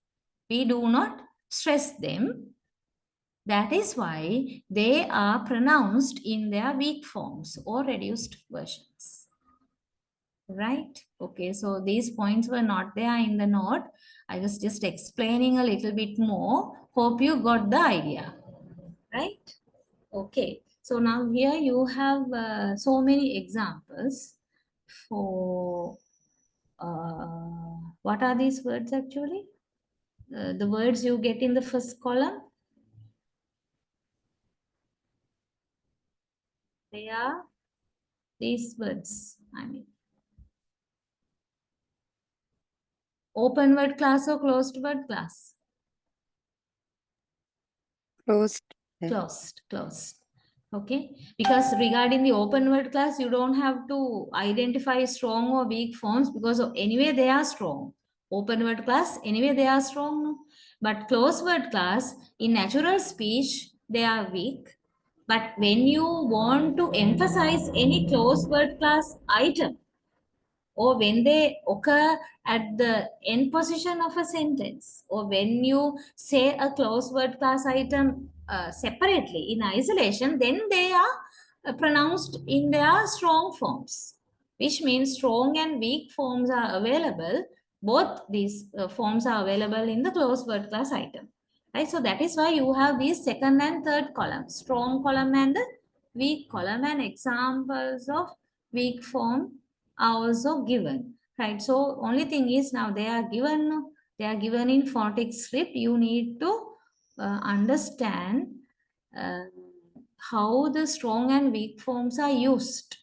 We do not stress them. That is why they are pronounced in their weak forms or reduced versions. Right? Okay, so these points were not there in the note. I was just explaining a little bit more. Hope you got the idea. Right? Okay, so now here you have so many examples for what are these words actually? The words you get in the first column, they are these words. I mean, open word class or closed word class? Closed. Closed, closed. Okay, because regarding the open word class, you don't have to identify strong or weak forms because anyway they are strong. Open word class, anyway they are strong. No? But closed word class, in natural speech, they are weak. But when you want to emphasize any closed word class item, or when they occur at the end position of a sentence, or when you say a closed word class item separately in isolation, then they are pronounced in their strong forms, which means strong and weak forms are available. Both these forms are available in the closed word class item. Right? So that is why you have these second and third column, strong column and the weak column, and examples of weak form are also given, right? So only thing is now they are given in phonetic script. You need to understand uh, how the strong and weak forms are used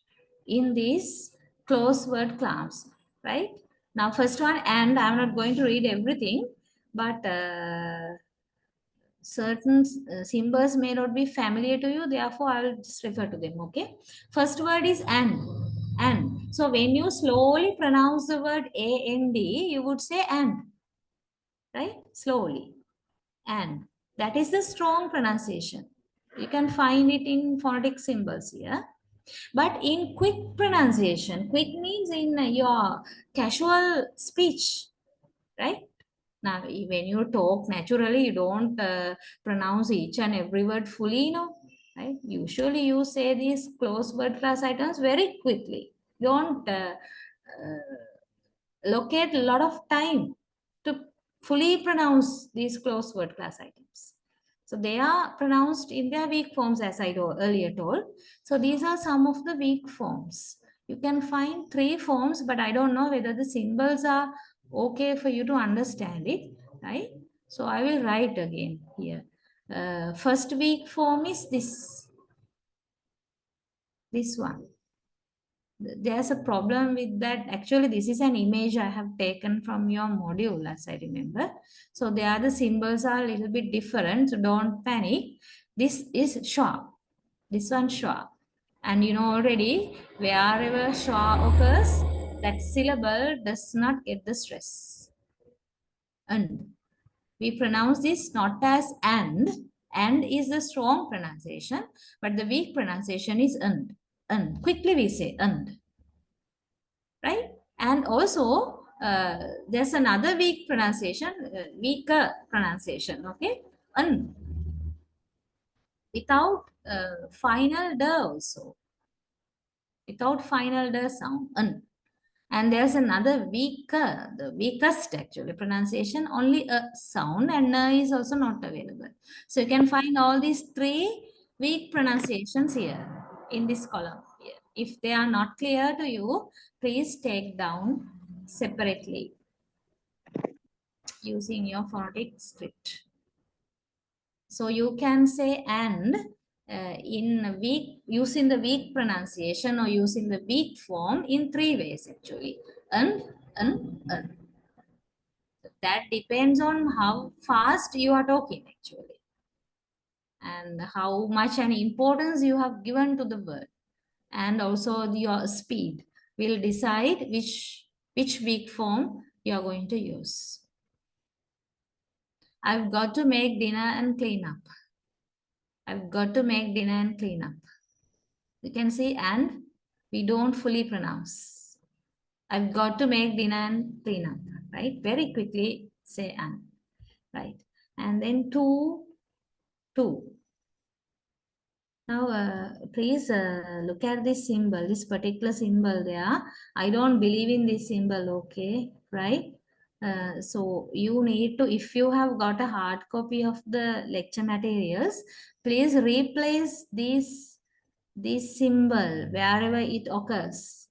in these closed word class, right? Now first one, and I'm not going to read everything, but certain symbols may not be familiar to you, therefore I will just refer to them. Okay, first word is and. So when you slowly pronounce the word and, you would say and, right? Slowly, and that is the strong pronunciation. You can find it in phonetic symbols here. But in quick pronunciation, quick means in your casual speech, right? Now, when you talk naturally, you don't pronounce each and every word fully, right? Usually, you say these close word class items very quickly. Don't locate a lot of time to fully pronounce these close word class items. So they are pronounced in their weak forms, as I earlier told. So these are some of the weak forms. You can find 3 forms, but I don't know whether the symbols are okay for you to understand it, right? So I will write again here. First weak form is this one. There's a problem with that. Actually, this is an image I have taken from your module, as I remember. So there the symbols are a little bit different, so don't panic. This is sharp. This one sharp. And you know already, wherever schwa occurs, that syllable does not get the stress. And we pronounce this not as and is the strong pronunciation, but the weak pronunciation is and. And quickly we say and, right? And also, there's another weak pronunciation, weaker pronunciation, okay? And without final d also, without final d sound, and there's another weaker, the weakest actually pronunciation, only a sound, and is also not available. So you can find all these 3 weak pronunciations here in this column here. If they are not clear to you, please take down separately using your phonetic script. So you can say and in weak, using the weak pronunciation or using the weak form in 3 ways actually. And. That depends on how fast you are talking actually, and how much an importance you have given to the word, and also your speed will decide which weak form you are going to use. I've got to make dinner and clean up. I've got to make dinner and clean up. You can see and we don't fully pronounce. I've got to make dinner and clean up, right? Very quickly say and, right? And then two. Now, please look at this symbol, this particular symbol there. I don't believe in this symbol, okay, right? So you need to, if you have got a hard copy of the lecture materials, please replace this symbol wherever it occurs,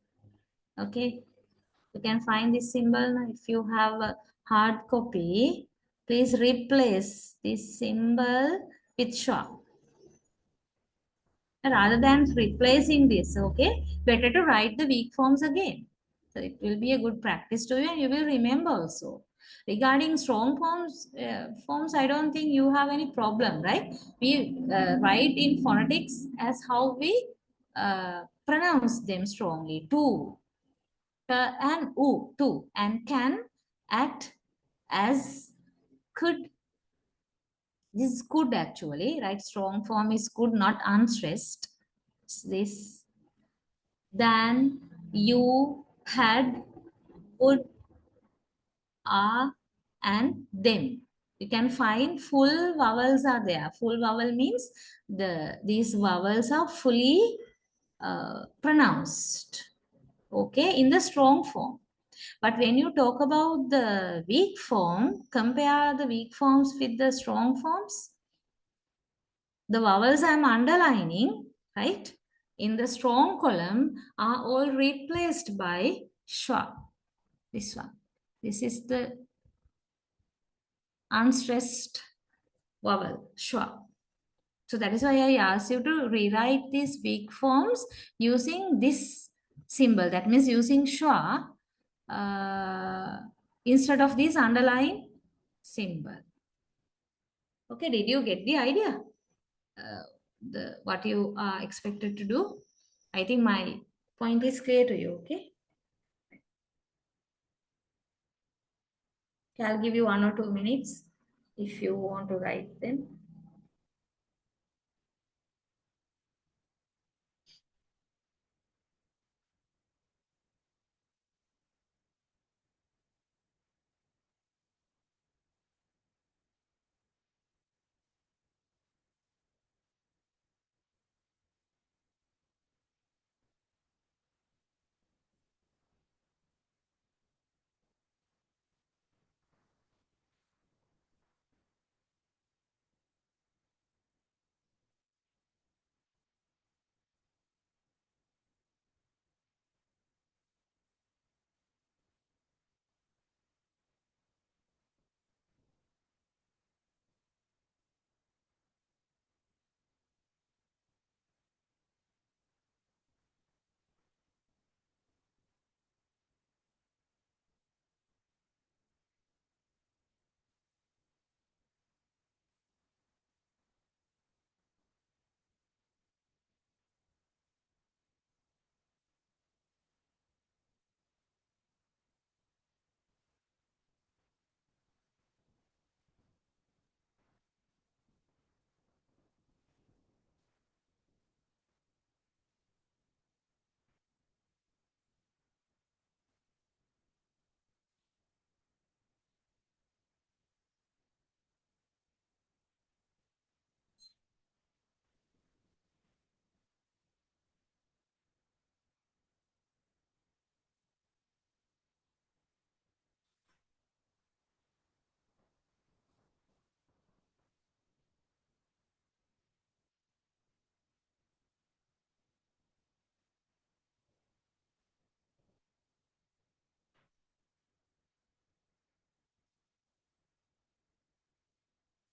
okay? You can find this symbol. If you have a hard copy, please replace this symbol with short. Rather than replacing this, okay, better to write the weak forms again. So it will be a good practice to you, and you will remember also. Regarding strong forms, I don't think you have any problem, right? We write in phonetics as how we pronounce them strongly. To, and oo, to, and can act as could. This is could actually, right? Strong form is could, not unstressed. This, than, you, had, would, are, and them. You can find full vowels are there. Full vowel means these vowels are fully pronounced, okay, in the strong form. But when you talk about the weak form, compare the weak forms with the strong forms. The vowels I'm underlining, right, in the strong column are all replaced by schwa. This one. This is the unstressed vowel, schwa. So that is why I asked you to rewrite these weak forms using this symbol. That means using schwa instead of this underlying symbol. Okay, did you get the idea? What you are expected to do? I think my point is clear to you, okay? Okay, I'll give you 1 or 2 minutes if you want to write them.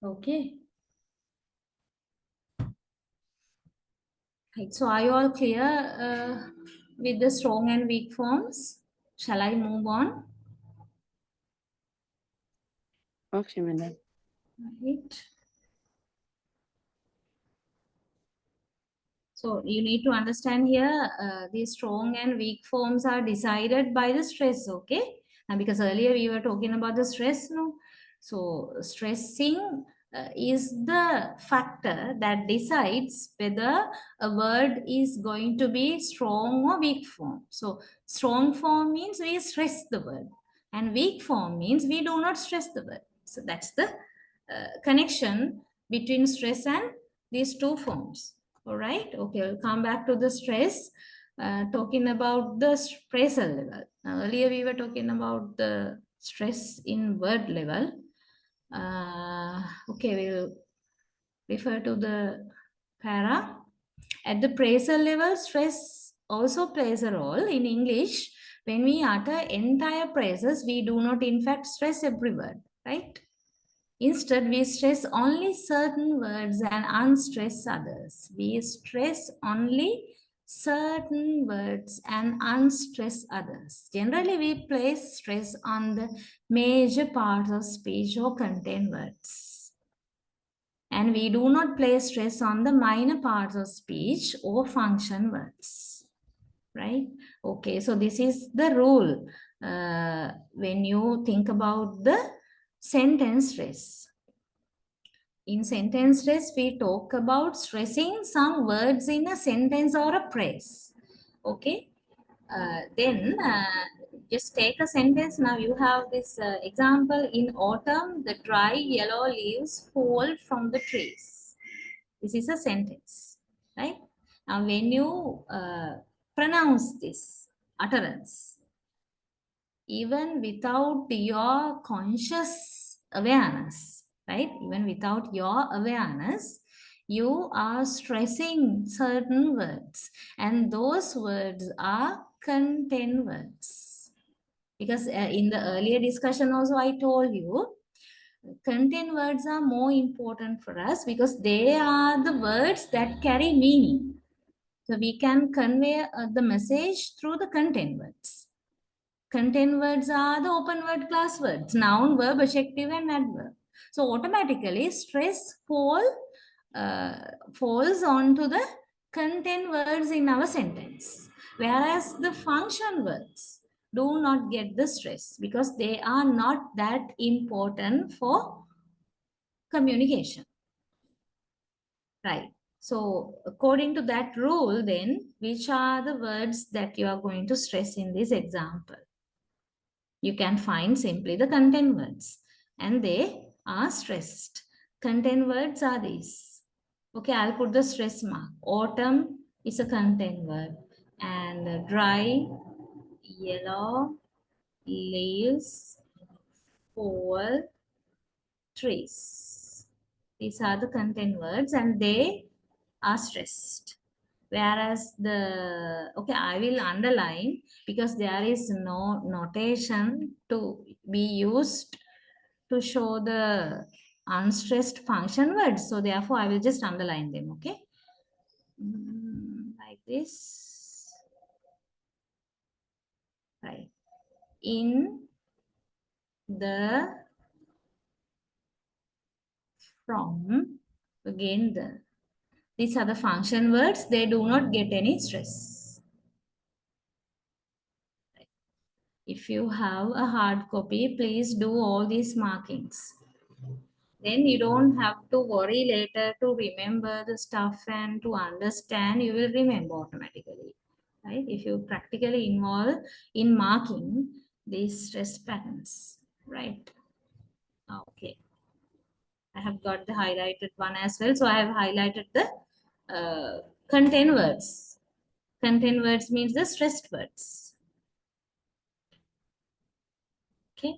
Okay. Right. So are you all clear with the strong and weak forms? Shall I move on? Okay, madam. Right. So you need to understand here, the strong and weak forms are decided by the stress, okay? And because earlier we were talking about the stress, no? So stressing is the factor that decides whether a word is going to be strong or weak form. So strong form means we stress the word, and weak form means we do not stress the word. So that's the connection between stress and these two forms. All right. Okay. We'll come back to the stress. Talking about the phrasal level. Now, earlier we were talking about the stress in word level. Okay. We'll refer to the para. At the phrasal level, stress also plays a role in English. When we utter entire phrases, we do not in fact stress every word, right? Instead, we stress only certain words and unstress others. We stress only certain words and unstress others. Generally, we place stress on the major parts of speech or content words. And we do not place stress on the minor parts of speech or function words. Right? Okay, so this is the rule when you think about the sentence stress. In sentence stress, we talk about stressing some words in a sentence or a phrase. Okay. Then just take a sentence. Now you have this example. In autumn, the dry yellow leaves fall from the trees. This is a sentence, right? Now when you pronounce this utterance, even without your conscious awareness, right? Even without your awareness, you are stressing certain words, and those words are content words. Because in the earlier discussion also I told you, content words are more important for us because they are the words that carry meaning. So we can convey the message through the content words. Content words are the open word class words, noun, verb, adjective, and adverb. So automatically stress falls onto the content words in our sentence. Whereas the function words do not get the stress because they are not that important for communication. Right. So according to that rule, then, which are the words that you are going to stress in this example? You can find simply the content words and they are stressed. Content words are these. Okay, I'll put the stress mark. Autumn is a content word and dry, yellow, leaves, fall, trees. These are the content words and they are stressed. Whereas the, okay, I will underline because there is no notation to be used to show the unstressed function words. So therefore, I will just underline them, okay? Like this. Right. In the, from, again the. These are the function words. They do not get any stress. If you have a hard copy, please do all these markings. Then you don't have to worry later to remember the stuff and to understand. You will remember automatically, right? If you practically involve in marking these stress patterns, right? Okay. I have got the highlighted one as well. So I have highlighted the content words. Content words means the stressed words. Okay.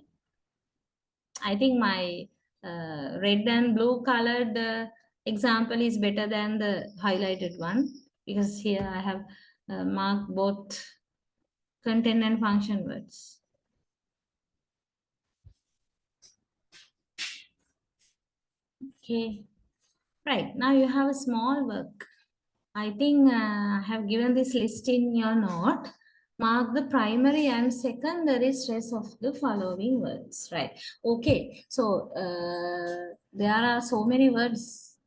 I think my red and blue colored example is better than the highlighted one because here I have marked both content and function words. Okay. Right. Now you have a small work. I think I have given this list in your note. Mark the primary and secondary stress of the following words, right? Okay, so there are so many words.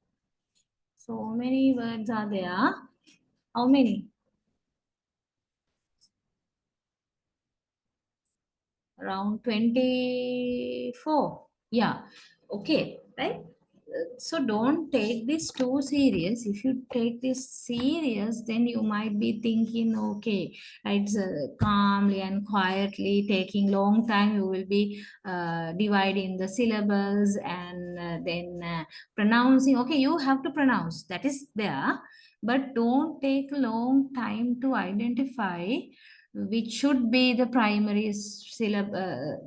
So many words are there. How many? Around 24. Yeah. Okay, right? So don't take this too serious. If you take this serious, then you might be thinking, okay, it's calmly and quietly taking long time. You will be dividing the syllables and then pronouncing. Okay, you have to pronounce. That is there, but don't take a long time to identify which should be the primary syllable,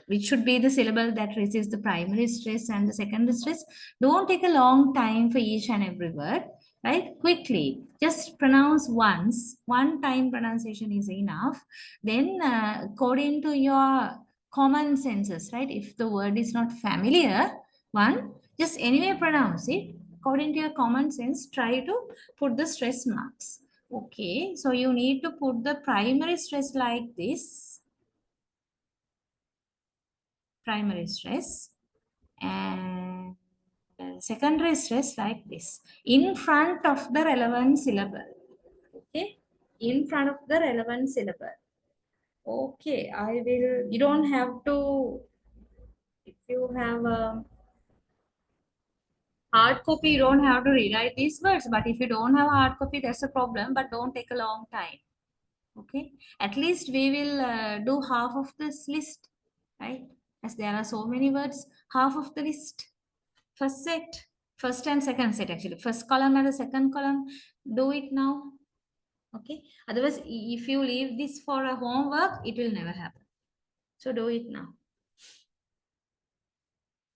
which should be the syllable that receives the primary stress and the secondary stress. Don't take a long time for each and every word, right? Quickly, just pronounce once. One time pronunciation is enough. Then, according to your common senses, right? If the word is not familiar, one, just anyway pronounce it. According to your common sense, try to put the stress marks. Okay, so you need to put the primary stress like this, primary stress, and secondary stress like this, in front of the relevant syllable. Okay, in front of the relevant syllable. Okay, I will, you don't have to, if you have a hard copy, you don't have to rewrite these words, but if you don't have a hard copy, that's a problem, but don't take a long time. Okay, at least we will do half of this list, right? As there are so many words, half of the list. First set, first and second set actually. First column and the second column, do it now. Okay, otherwise if you leave this for a homework, it will never happen. So do it now.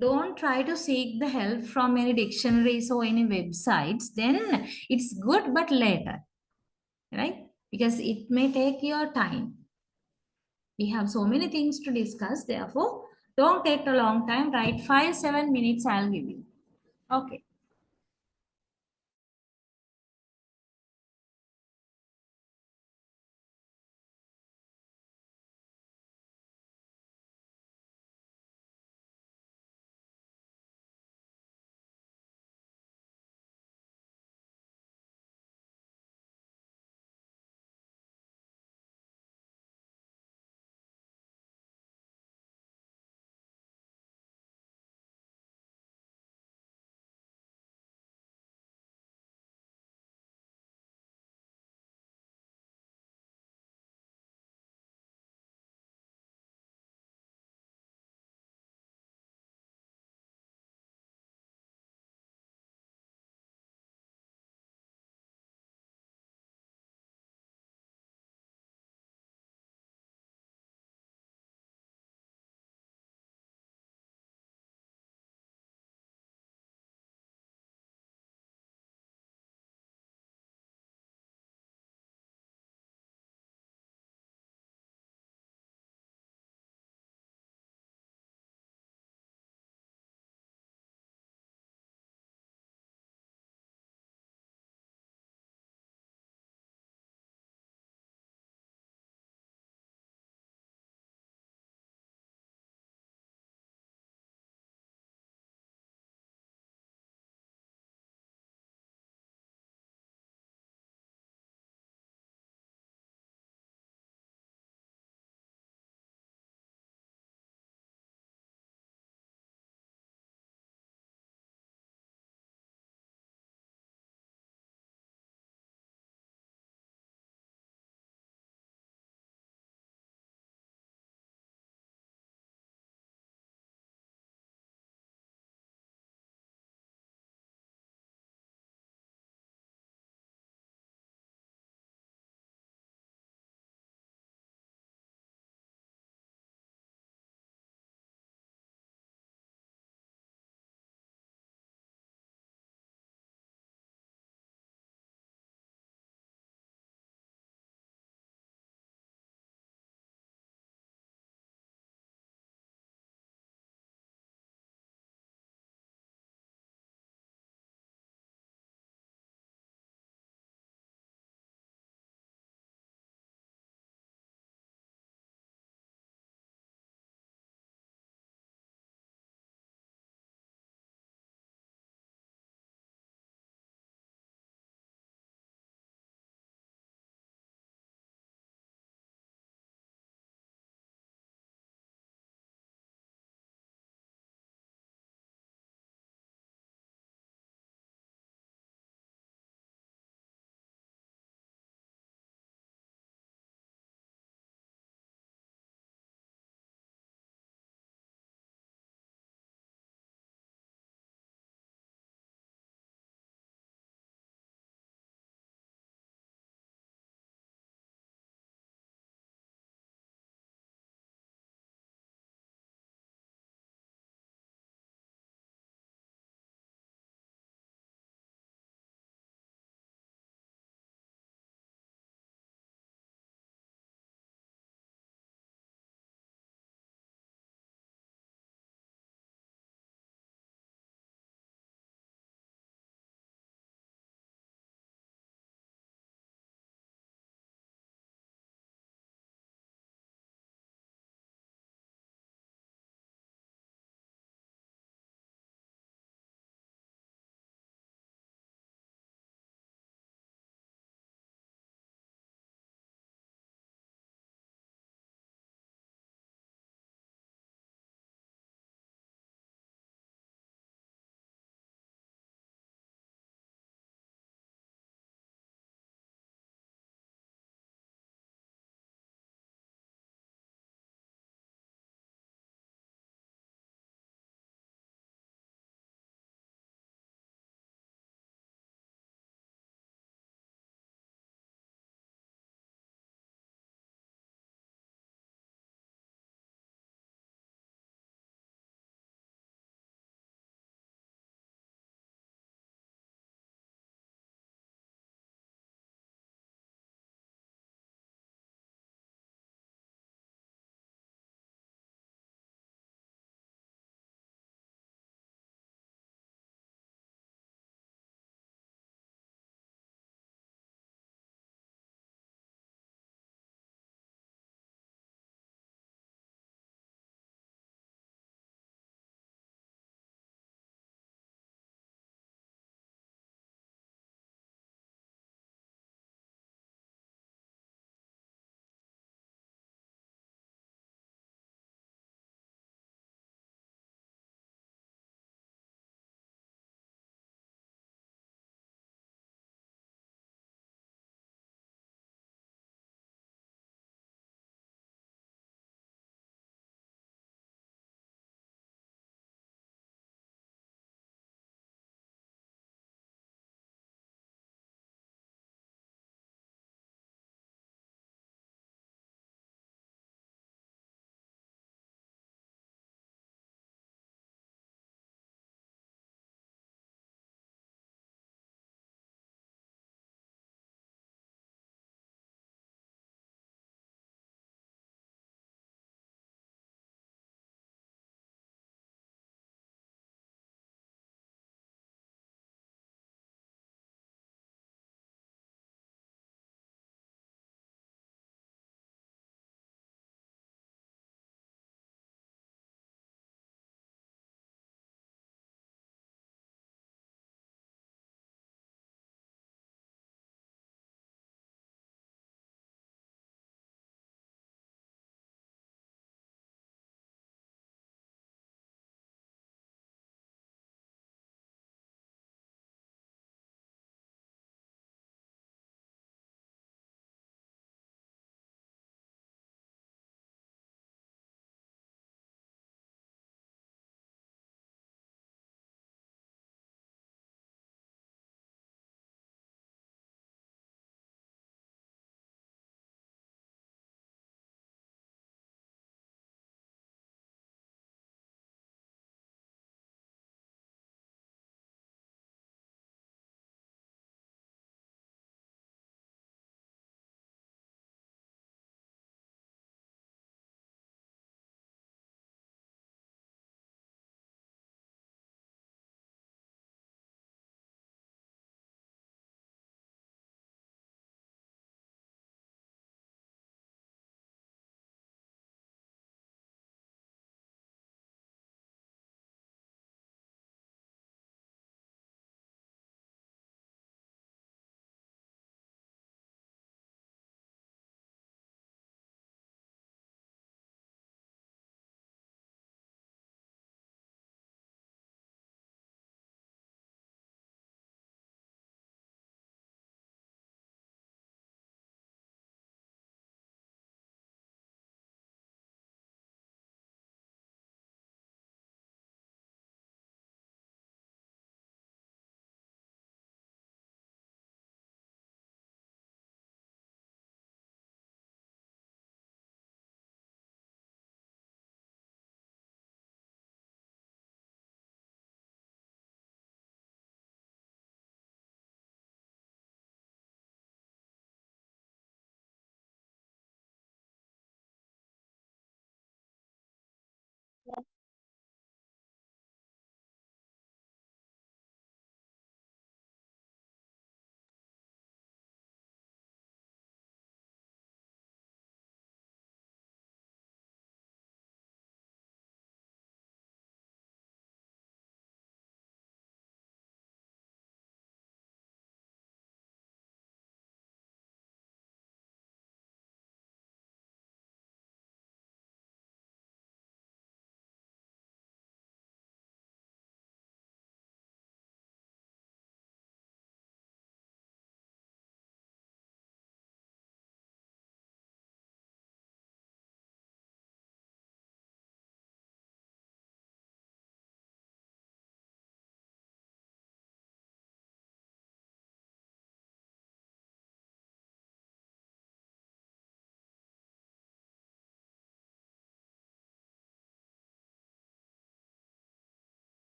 Don't try to seek the help from any dictionaries or any websites. Then it's good, but later, right? Because it may take your time. We have so many things to discuss. Therefore, don't take a long time. Write 5-7 minutes. I'll give you. Okay.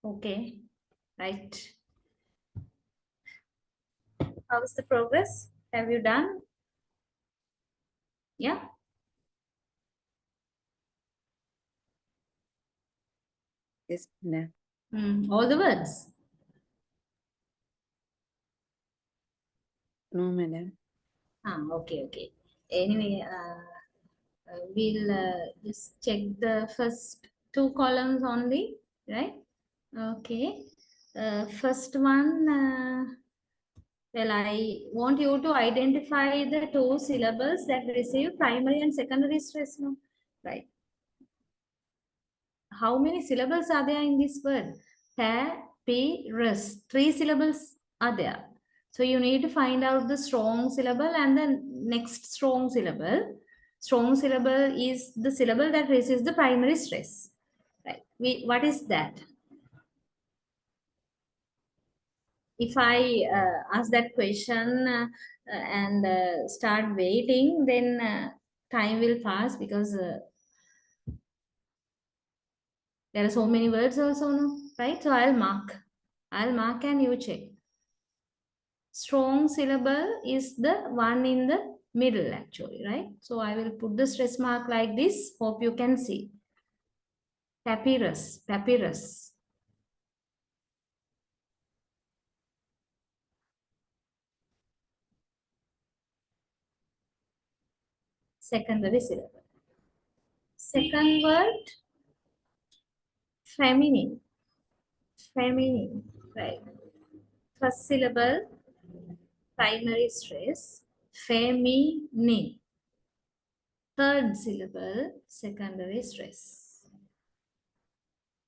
Okay, right. How's the progress? Have you done? Yeah. Yes, madam. All the words. No, madam. Okay, okay. Anyway, we'll just check the first two columns only, right? Okay. First one, well, I want you to identify the two syllables that receive primary and secondary stress, no? Right. How many syllables are there in this word? Papyrus. 3 syllables are there. So you need to find out the strong syllable and the next strong syllable. Strong syllable is the syllable that receives the primary stress. Right. What is that? If I ask that question and start waiting, then time will pass because there are so many words also, no? Right? So I'll mark and you check. Strong syllable is the one in the middle actually, right? So I will put the stress mark like this. Hope you can see. Papyrus, papyrus. Secondary syllable. Second word, feminine. Feminine, right? First syllable, primary stress, feminine. Third syllable, secondary stress.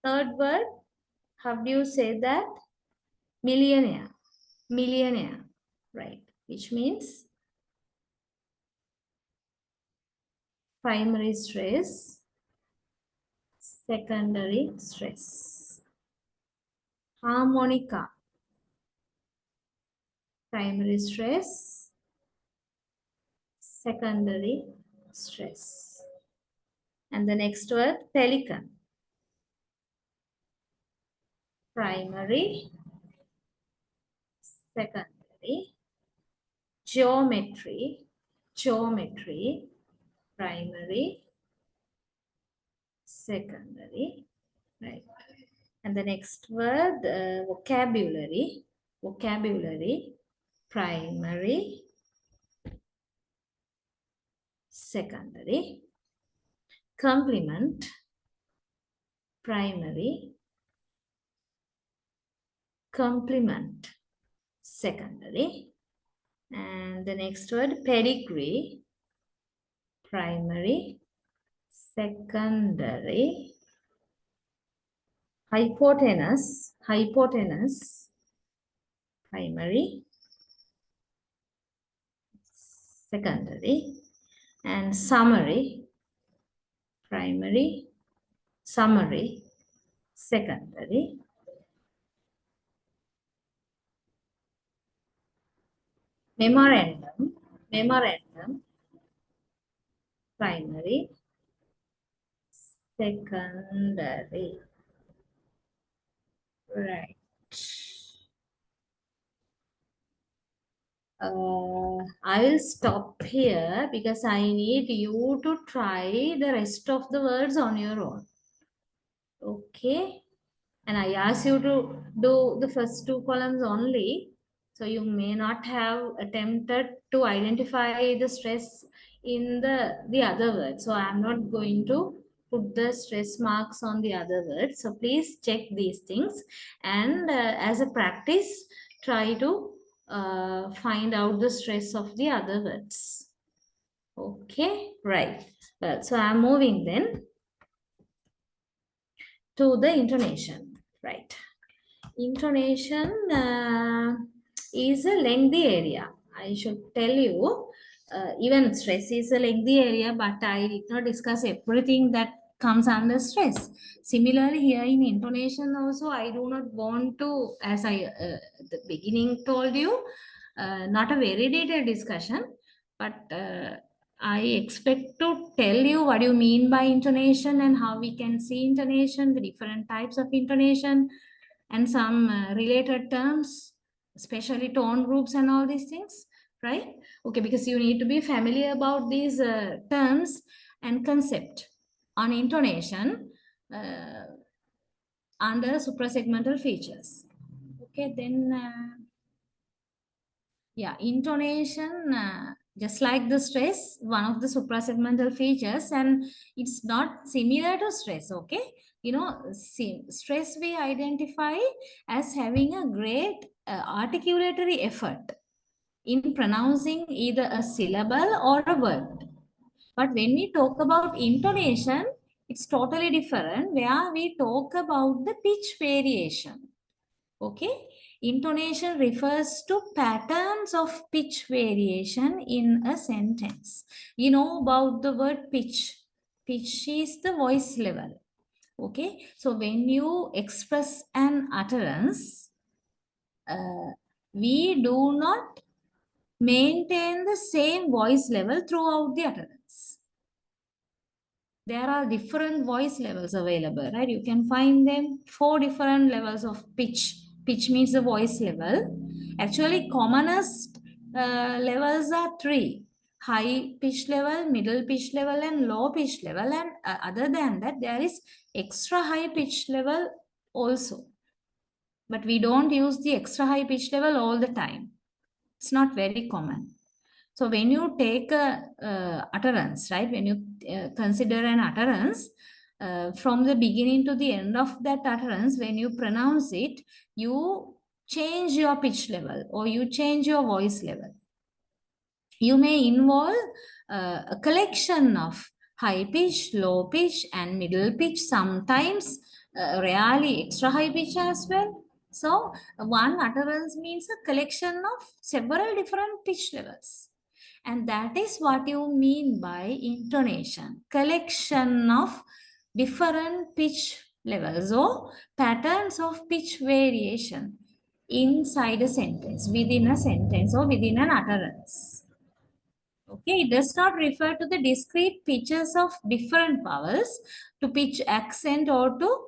Third word, how do you say that? Millionaire, millionaire, right? Which means primary stress, secondary stress. Harmonica, primary stress, secondary stress. And the next word, pelican. Primary, secondary, geometry, geometry, primary, secondary, right? And the next word, vocabulary, vocabulary, primary, secondary, complement, primary, complement, secondary, and the next word, pedigree, primary, secondary, hypotenuse, hypotenuse, primary, secondary, and summary, primary, summary, secondary, memorandum, memorandum, primary, secondary, right. I will stop here because I need you to try the rest of the words on your own. Okay. And I asked you to do the first two columns only. So you may not have attempted to identify the stress in the other words. So I'm not going to put the stress marks on the other words. So please check these things. And as a practice, try to find out the stress of the other words. Okay, right. Well, so I'm moving then to the intonation, right? Intonation is a lengthy area. I should tell you, even stress is a lengthy area, but I did not discuss everything that comes under stress. Similarly, here in intonation also, I do not want to, as I at the beginning told you, not a very detailed discussion, but I expect to tell you what you mean by intonation and how we can see intonation, the different types of intonation, and some related terms, especially tone groups and all these things, right? Okay, because you need to be familiar about these terms and concept on intonation under suprasegmental features. Okay, then yeah, intonation, just like the stress, one of the suprasegmental features, and it's not similar to stress, okay? You know, stress we identify as having a great articulatory effort in pronouncing either a syllable or a word. But when we talk about intonation, it's totally different, where we talk about the pitch variation. Okay, intonation refers to patterns of pitch variation in a sentence. You know about the word pitch. Pitch is the voice level. Okay, so when you express an utterance, we do not maintain the same voice level throughout the utterance. There are different voice levels available, right? You can find them 4 different levels of pitch. Pitch means the voice level. Actually, commonest levels are 3: high pitch level, middle pitch level, and low pitch level. And other than that, there is extra high pitch level also. But we don't use the extra high pitch level all the time. It's not very common. So when you take a utterance, right, when you consider an utterance, from the beginning to the end of that utterance, when you pronounce it, you change your pitch level or you change your voice level. You may involve a collection of high pitch, low pitch, and middle pitch, sometimes rarely extra high pitch as well. So one utterance means a collection of several different pitch levels. And that is what you mean by intonation, collection of different pitch levels or patterns of pitch variation inside a sentence, within a sentence or within an utterance. Okay, it does not refer to the discrete pitches of different vowels, to pitch accent or to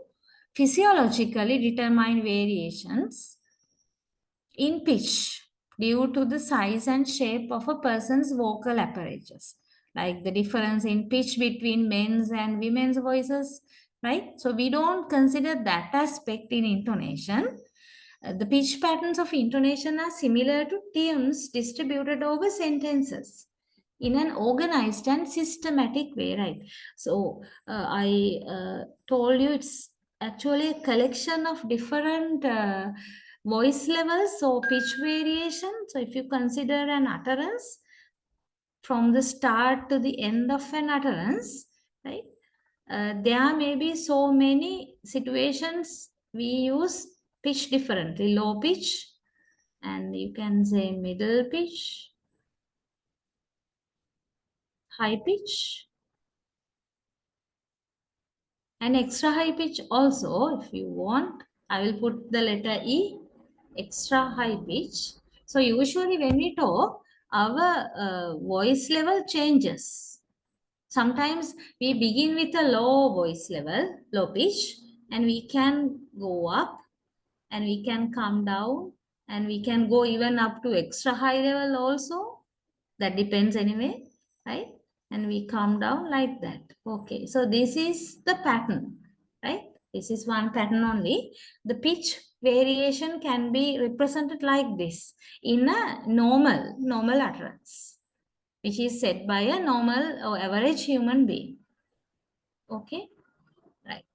physiologically determine variations in pitch due to the size and shape of a person's vocal apparatus, like the difference in pitch between men's and women's voices, right? So we don't consider that aspect in intonation. The pitch patterns of intonation are similar to tunes distributed over sentences in an organized and systematic way, right? So I told you it's actually a collection of different voice levels, so pitch variation. So if you consider an utterance from the start to the end of an utterance, right? There may be so many situations we use pitch differently. Low pitch, and you can say middle pitch, high pitch, and extra high pitch also. If you want, I will put the letter E, extra high pitch. So usually when we talk, our voice level changes. Sometimes we begin with a low voice level, low pitch, and we can go up and we can come down and we can go even up to extra high level also. That depends anyway, right? And we come down like that. Okay, so this is the pattern, right? This is one pattern only. The pitch variation can be represented like this in a normal utterance, which is said by a normal or average human being. Okay, right.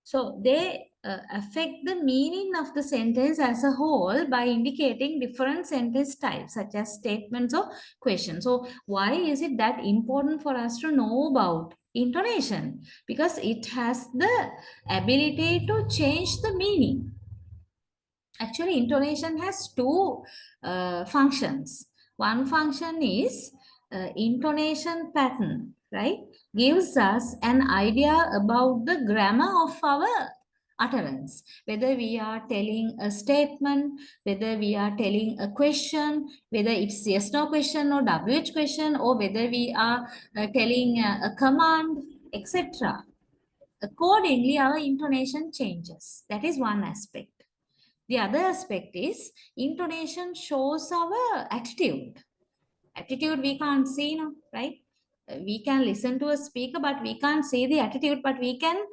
So they affect the meaning of the sentence as a whole by indicating different sentence types, such as statements or questions. So why is it that important for us to know about intonation? Because it has the ability to change the meaning. Actually, intonation has two functions. One function is intonation pattern, right? Gives us an idea about the grammar of our utterance. Whether we are telling a statement, whether we are telling a question, whether it's yes no question or WH question, or whether we are telling a command, etc. accordingly our intonation changes. That is one aspect. The other aspect is intonation shows our attitude. Attitude we can't see now, right? We can listen to a speaker, but we can't see the attitude, but we can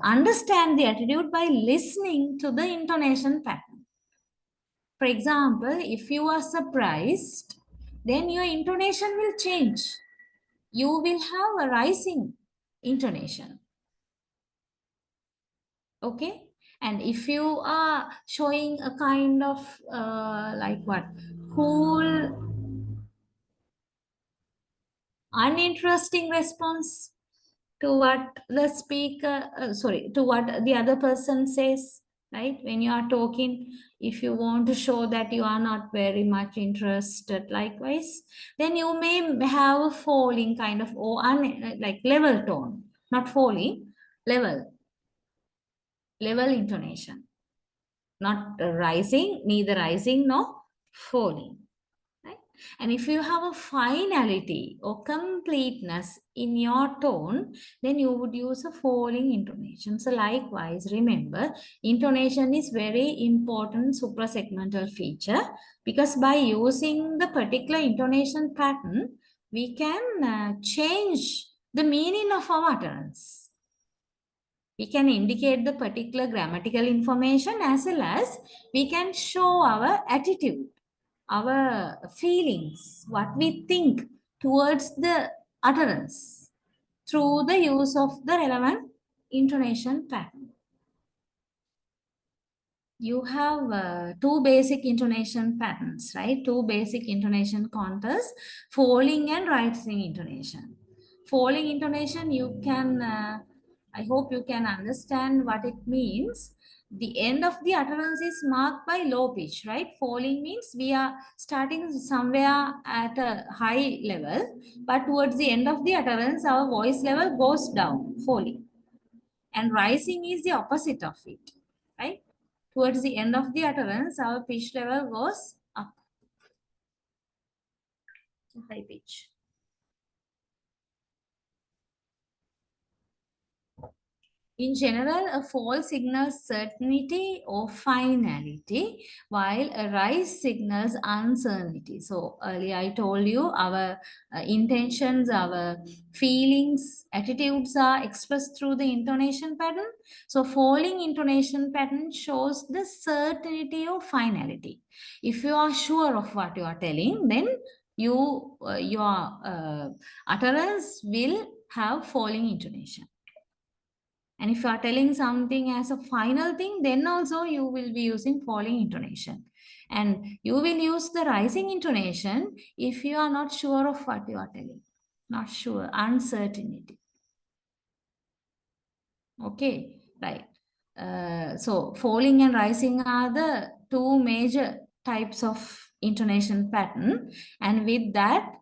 understand the attitude by listening to the intonation pattern. For example, if you are surprised, then your intonation will change. You will have a rising intonation. Okay? And if you are showing a kind of like what? Cool, uninteresting response to what the speaker, to what the other person says, right? When you are talking, if you want to show that you are not very much interested, likewise, then you may have a falling kind of, or like level tone, not falling, level intonation, not rising, neither rising nor falling. Right? And if you have a finality or completeness in your tone, then you would use a falling intonation. So likewise, remember, intonation is very important suprasegmental feature, because by using the particular intonation pattern, we can change the meaning of our utterance. We can indicate the particular grammatical information, as well as we can show our attitude, our feelings, what we think towards the utterance through the use of the relevant intonation pattern. You have two basic intonation patterns, right? Two basic intonation contours, falling and rising intonation. Falling intonation, you can, I hope you can understand what it means. The end of the utterance is marked by low pitch, right? Falling means we are starting somewhere at a high level, but towards the end of the utterance, our voice level goes down, falling. And rising is the opposite of it, right? Towards the end of the utterance, our pitch level goes up, high pitch. In general, a fall signals certainty or finality, while a rise signals uncertainty. So earlier I told you our intentions, our feelings, attitudes are expressed through the intonation pattern. So falling intonation pattern shows the certainty or finality. If you are sure of what you are telling, then your utterance will have falling intonation. And if you are telling something as a final thing, then also you will be using falling intonation. And you will use the rising intonation if you are not sure of what you are telling. Not sure, uncertainty. Okay, right. So falling and rising are the two major types of intonation pattern. And with that,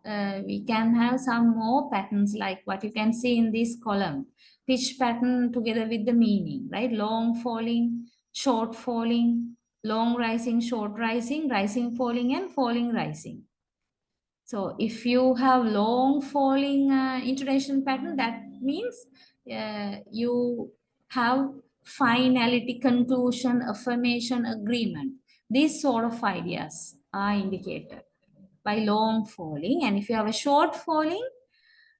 we can have some more patterns like what you can see in this column. Pitch pattern together with the meaning, right? Long falling, short falling, long rising, short rising, rising falling, and falling rising. So if you have long falling intonation pattern, that means you have finality, conclusion, affirmation, agreement. These sort of ideas are indicated by long falling. And if you have a short falling,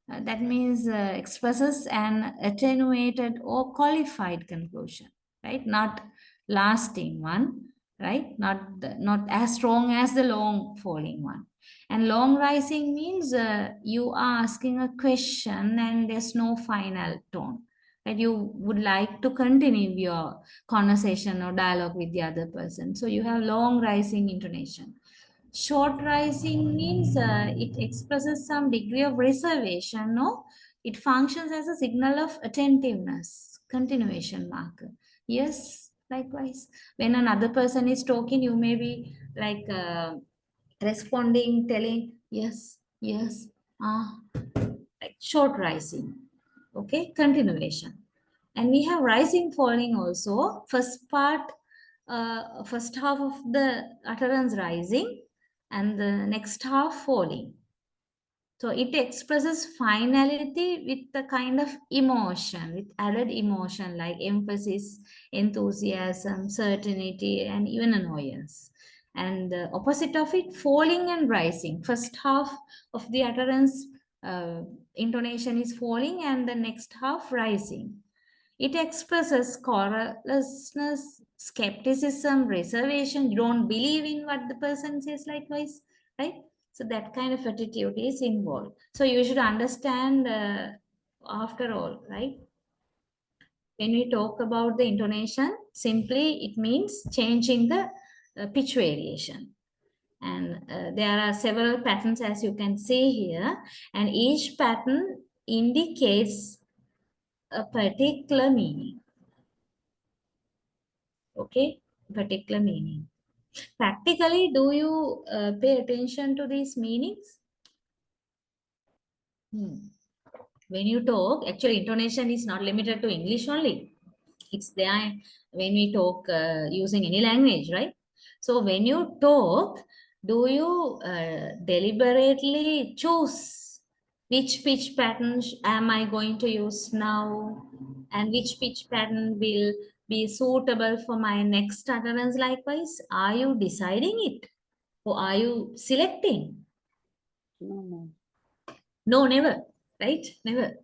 that means expresses an attenuated or qualified conclusion, right? Not lasting one, right? Not as strong as the long falling one. And long rising means you are asking a question and there's no final tone, that you would like to continue your conversation or dialogue with the other person. So you have long rising intonation. Short rising means it expresses some degree of reservation, no? It functions as a signal of attentiveness, continuation marker. Yes, likewise. When another person is talking, you may be like responding, telling, yes, yes, like short rising. Okay, continuation. And we have rising, falling also. First part, first half of the utterance rising, and the next half falling. So it expresses finality with the kind of emotion, with added emotion like emphasis, enthusiasm, certainty, and even annoyance. And the opposite of it, falling and rising. First half of the utterance intonation is falling, and the next half rising. It expresses querulousness, skepticism, reservation. You don't believe in what the person says, likewise, right? So that kind of attitude is involved. So you should understand, after all, right? When we talk about the intonation, simply it means changing the pitch variation. And there are several patterns, as you can see here, and each pattern indicates a particular meaning. Okay, particular meaning. Practically, do you pay attention to these meanings? When you talk, actually, intonation is not limited to English only. It's there when we talk using any language, right? So when you talk, do you deliberately choose which pitch pattern am I going to use now, and which pitch pattern will be suitable for my next utterance? Likewise, are you deciding it, or are you selecting? No. No, never. Right? Never.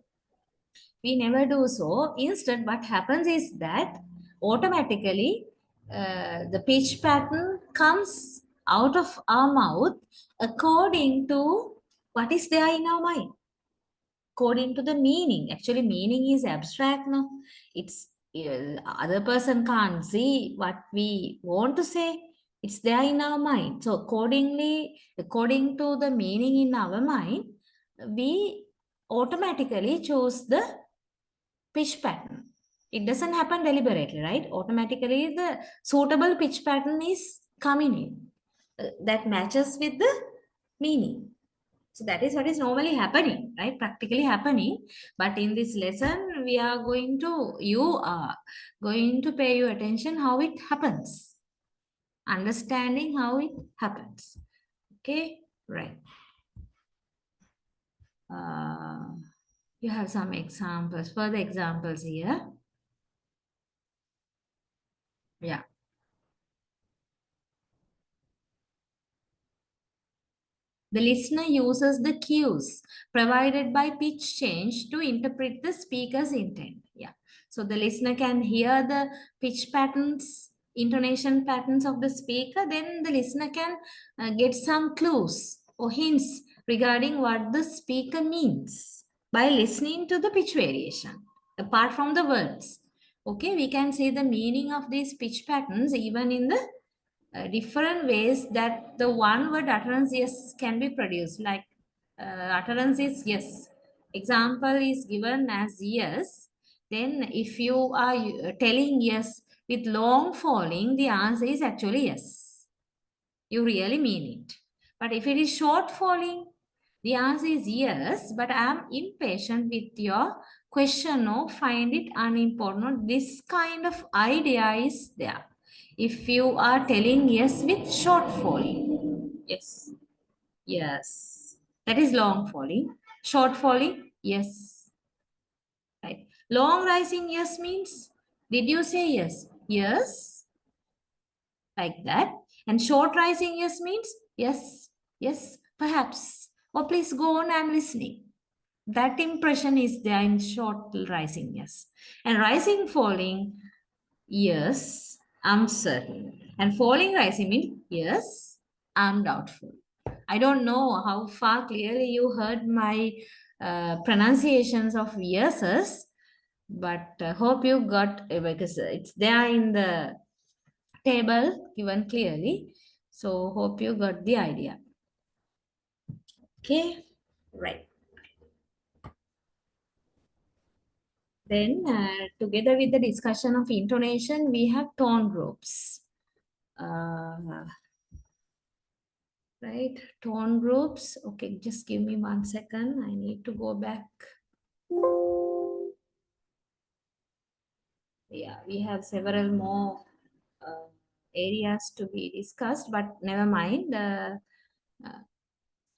We never do so. Instead, what happens is that automatically the pitch pattern comes out of our mouth according to what is there in our mind, according to the meaning. Actually, meaning is abstract, no? It's other person can't see what we want to say. It's there in our mind. So accordingly, according to the meaning in our mind, we automatically choose the pitch pattern. It doesn't happen deliberately, right? Automatically, the suitable pitch pattern is coming in that matches with the meaning. So that is what is normally happening, right? Practically happening. But in this lesson, you are going to pay your attention how it happens. Understanding how it happens. Okay, right. You have some examples, further examples here. Yeah. The listener uses the cues provided by pitch change to interpret the speaker's intent. Yeah. So the listener can hear the pitch patterns, intonation patterns of the speaker. Then the listener can get some clues or hints regarding what the speaker means by listening to the pitch variation, apart from the words. Okay, we can see the meaning of these pitch patterns even in the different ways that the one word utterance yes can be produced. Like utterance is yes. Example is given as yes. Then if you are telling yes with long falling, the answer is actually yes. You really mean it. But if it is short falling, the answer is yes, but I am impatient with your question or find it unimportant. This kind of idea is there. If you are telling yes with short falling, yes, yes, that is long falling. Short falling, yes, right. Long rising yes means, did you say yes? Yes, like that. And short rising yes means, yes, yes, perhaps. Or please go on, I'm listening. That impression is there in short rising yes. And rising falling, yes, I'm certain. And falling rising means, yes, I'm doubtful. I don't know how far clearly you heard my pronunciations of yeses, but hope you got, because it's there in the table given clearly. So hope you got the idea. Okay, right. Then together with the discussion of intonation, we have tone groups. Right, tone groups. Okay, just give me 1 second. I need to go back. Yeah, we have several more areas to be discussed, but never mind.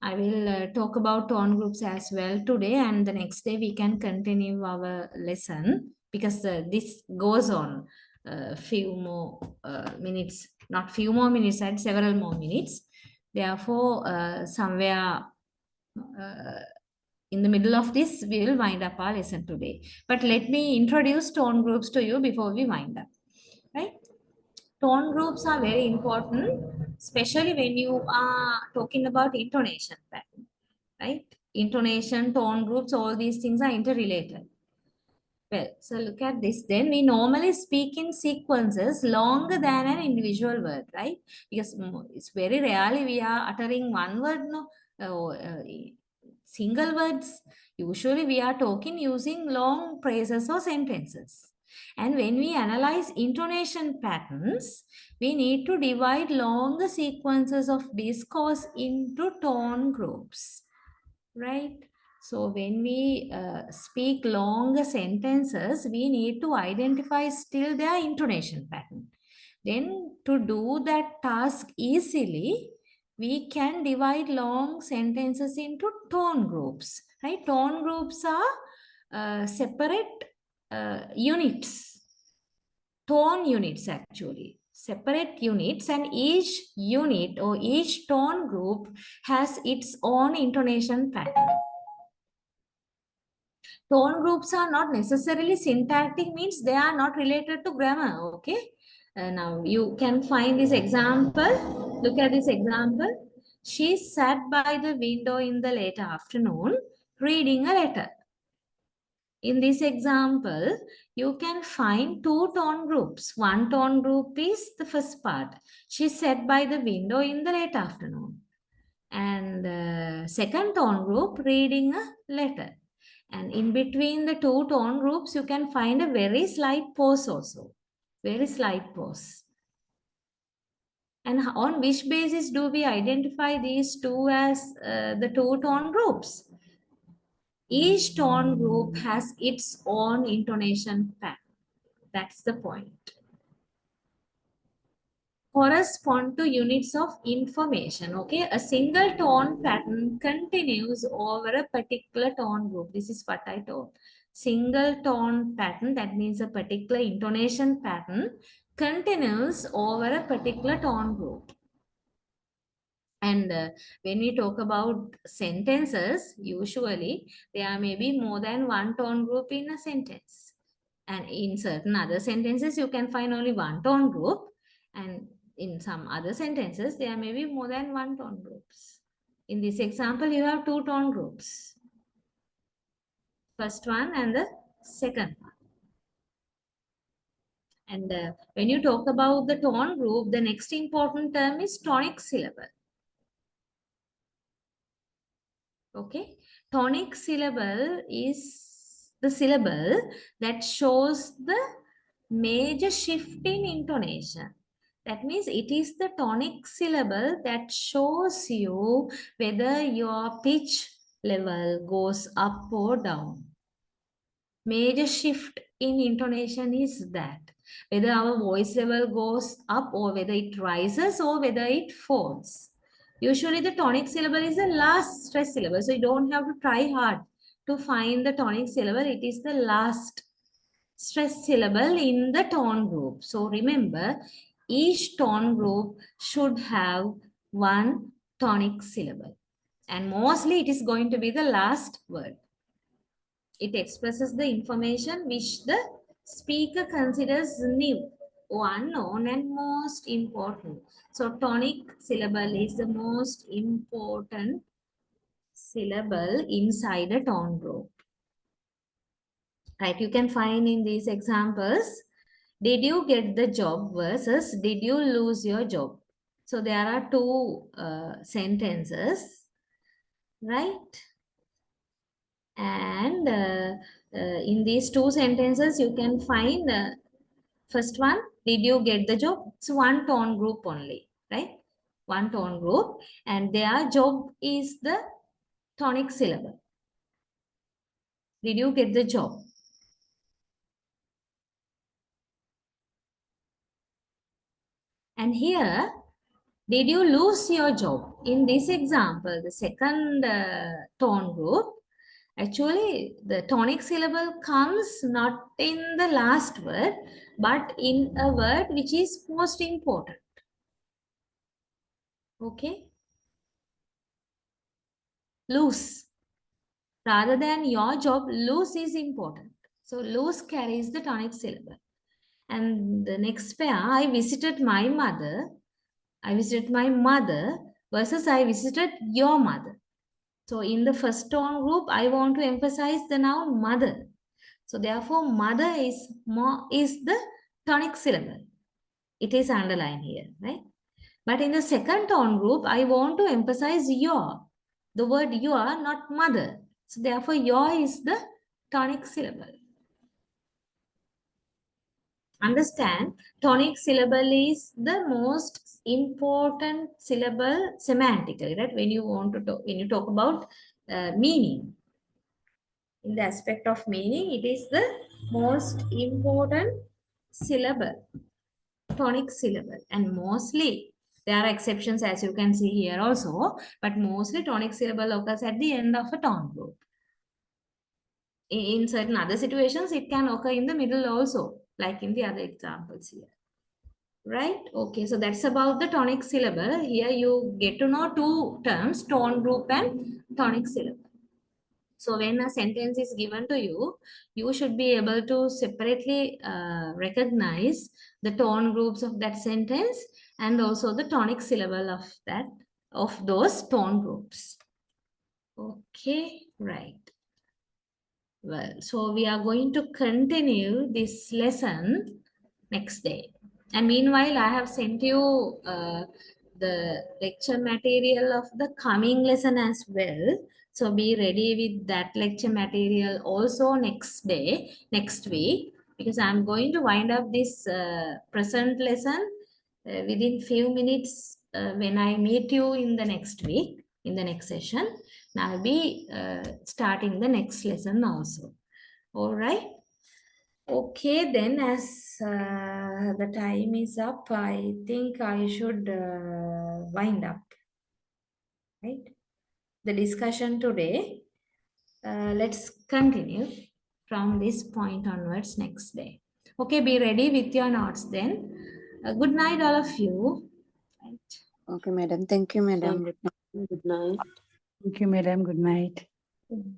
I will talk about tone groups as well today, and the next day we can continue our lesson because this goes on few more minutes, not few more minutes, and several more minutes. Therefore, somewhere in the middle of this, we will wind up our lesson today. But let me introduce tone groups to you before we wind up, right? Tone groups are very important, especially when you are talking about intonation pattern, right? Intonation, tone groups, all these things are interrelated. Well, so look at this. Then we normally speak in sequences longer than an individual word, right? Because it's very rarely we are uttering one word, no, single words. Usually we are talking using long phrases or sentences. And when we analyze intonation patterns, we need to divide longer sequences of discourse into tone groups, right? So when we speak longer sentences, we need to identify still their intonation pattern. Then to do that task easily, we can divide long sentences into tone groups, right? Tone groups are separate units, tone units actually. Separate units, and each unit or each tone group has its own intonation pattern. Tone groups are not necessarily syntactic, means they are not related to grammar, okay? Now you can find this example. Look at this example. She sat by the window in the late afternoon reading a letter. In this example, you can find two tone groups. One tone group is the first part. She sat by the window in the late afternoon. And second tone group, reading a letter. And in between the two tone groups, you can find a very slight pause also. Very slight pause. And on which basis do we identify these two as the two tone groups? Each tone group has its own intonation pattern. That's the point. Correspond to units of information. Okay, a single tone pattern continues over a particular tone group. This is what I told. Single tone pattern, that means a particular intonation pattern, continues over a particular tone group. And when we talk about sentences, usually there may be more than one tone group in a sentence. And in certain other sentences, you can find only one tone group. And in some other sentences, there may be more than one tone groups. In this example, you have two tone groups. First one and the second one. And when you talk about the tone group, the next important term is tonic syllable. Okay, tonic syllable is the syllable that shows the major shift in intonation. That means it is the tonic syllable that shows you whether your pitch level goes up or down. Major shift in intonation is that whether our voice level goes up or whether it rises or whether it falls. Usually the tonic syllable is the last stress syllable. So you don't have to try hard to find the tonic syllable. It is the last stress syllable in the tone group. So remember, each tone group should have one tonic syllable. And mostly it is going to be the last word. It expresses the information which the speaker considers new or unknown and most important. So tonic syllable is the most important syllable inside a tone group. Right, you can find in these examples, did you get the job versus did you lose your job? So there are two sentences, right? And in these two sentences, you can find first one, did you get the job? It's one tone group only, right? One tone group, and their job is the tonic syllable. Did you get the job? And here, did you lose your job? in this example, the second tone group, actually the tonic syllable comes not in the last word, but in a word which is most important. Okay? Loose. Rather than your job, loose is important. So loose carries the tonic syllable. And the next pair, I visited my mother. I visited my mother versus I visited your mother. So in the first tone group, I want to emphasize the noun mother. So therefore, mother is the tonic syllable. It is underlined here, right? But in the second tone group, I want to emphasize your. The word your, not mother. So therefore, your is the tonic syllable. Understand, tonic syllable is the most important syllable semantically, right? When you want to talk, when you talk about meaning, in the aspect of meaning, it is the most important syllable, tonic syllable, and mostly there are exceptions as you can see here also, but mostly tonic syllable occurs at the end of a tone group. In certain other situations, it can occur in the middle also, like in the other examples here. Right? Okay, so that's about the tonic syllable. Here you get to know two terms, tone group and tonic syllable. So when a sentence is given to you, you should be able to separately recognize the tone groups of that sentence and also the tonic syllable of those tone groups. Okay, right. Well, so we are going to continue this lesson next day. And meanwhile, I have sent you the lecture material of the coming lesson as well. So be ready with that lecture material also next day, next week, because I'm going to wind up this present lesson within few minutes when I meet you in the next week, in the next session. And I'll be starting the next lesson also. All right. Okay, then as the time is up, I think I should wind up, right? The discussion today. Let's continue from this point onwards next day. Okay, be ready with your notes then. Good night, all of you. Right. Okay, madam. Thank you, madam. Good night. Thank you, madam. Good night. Mm.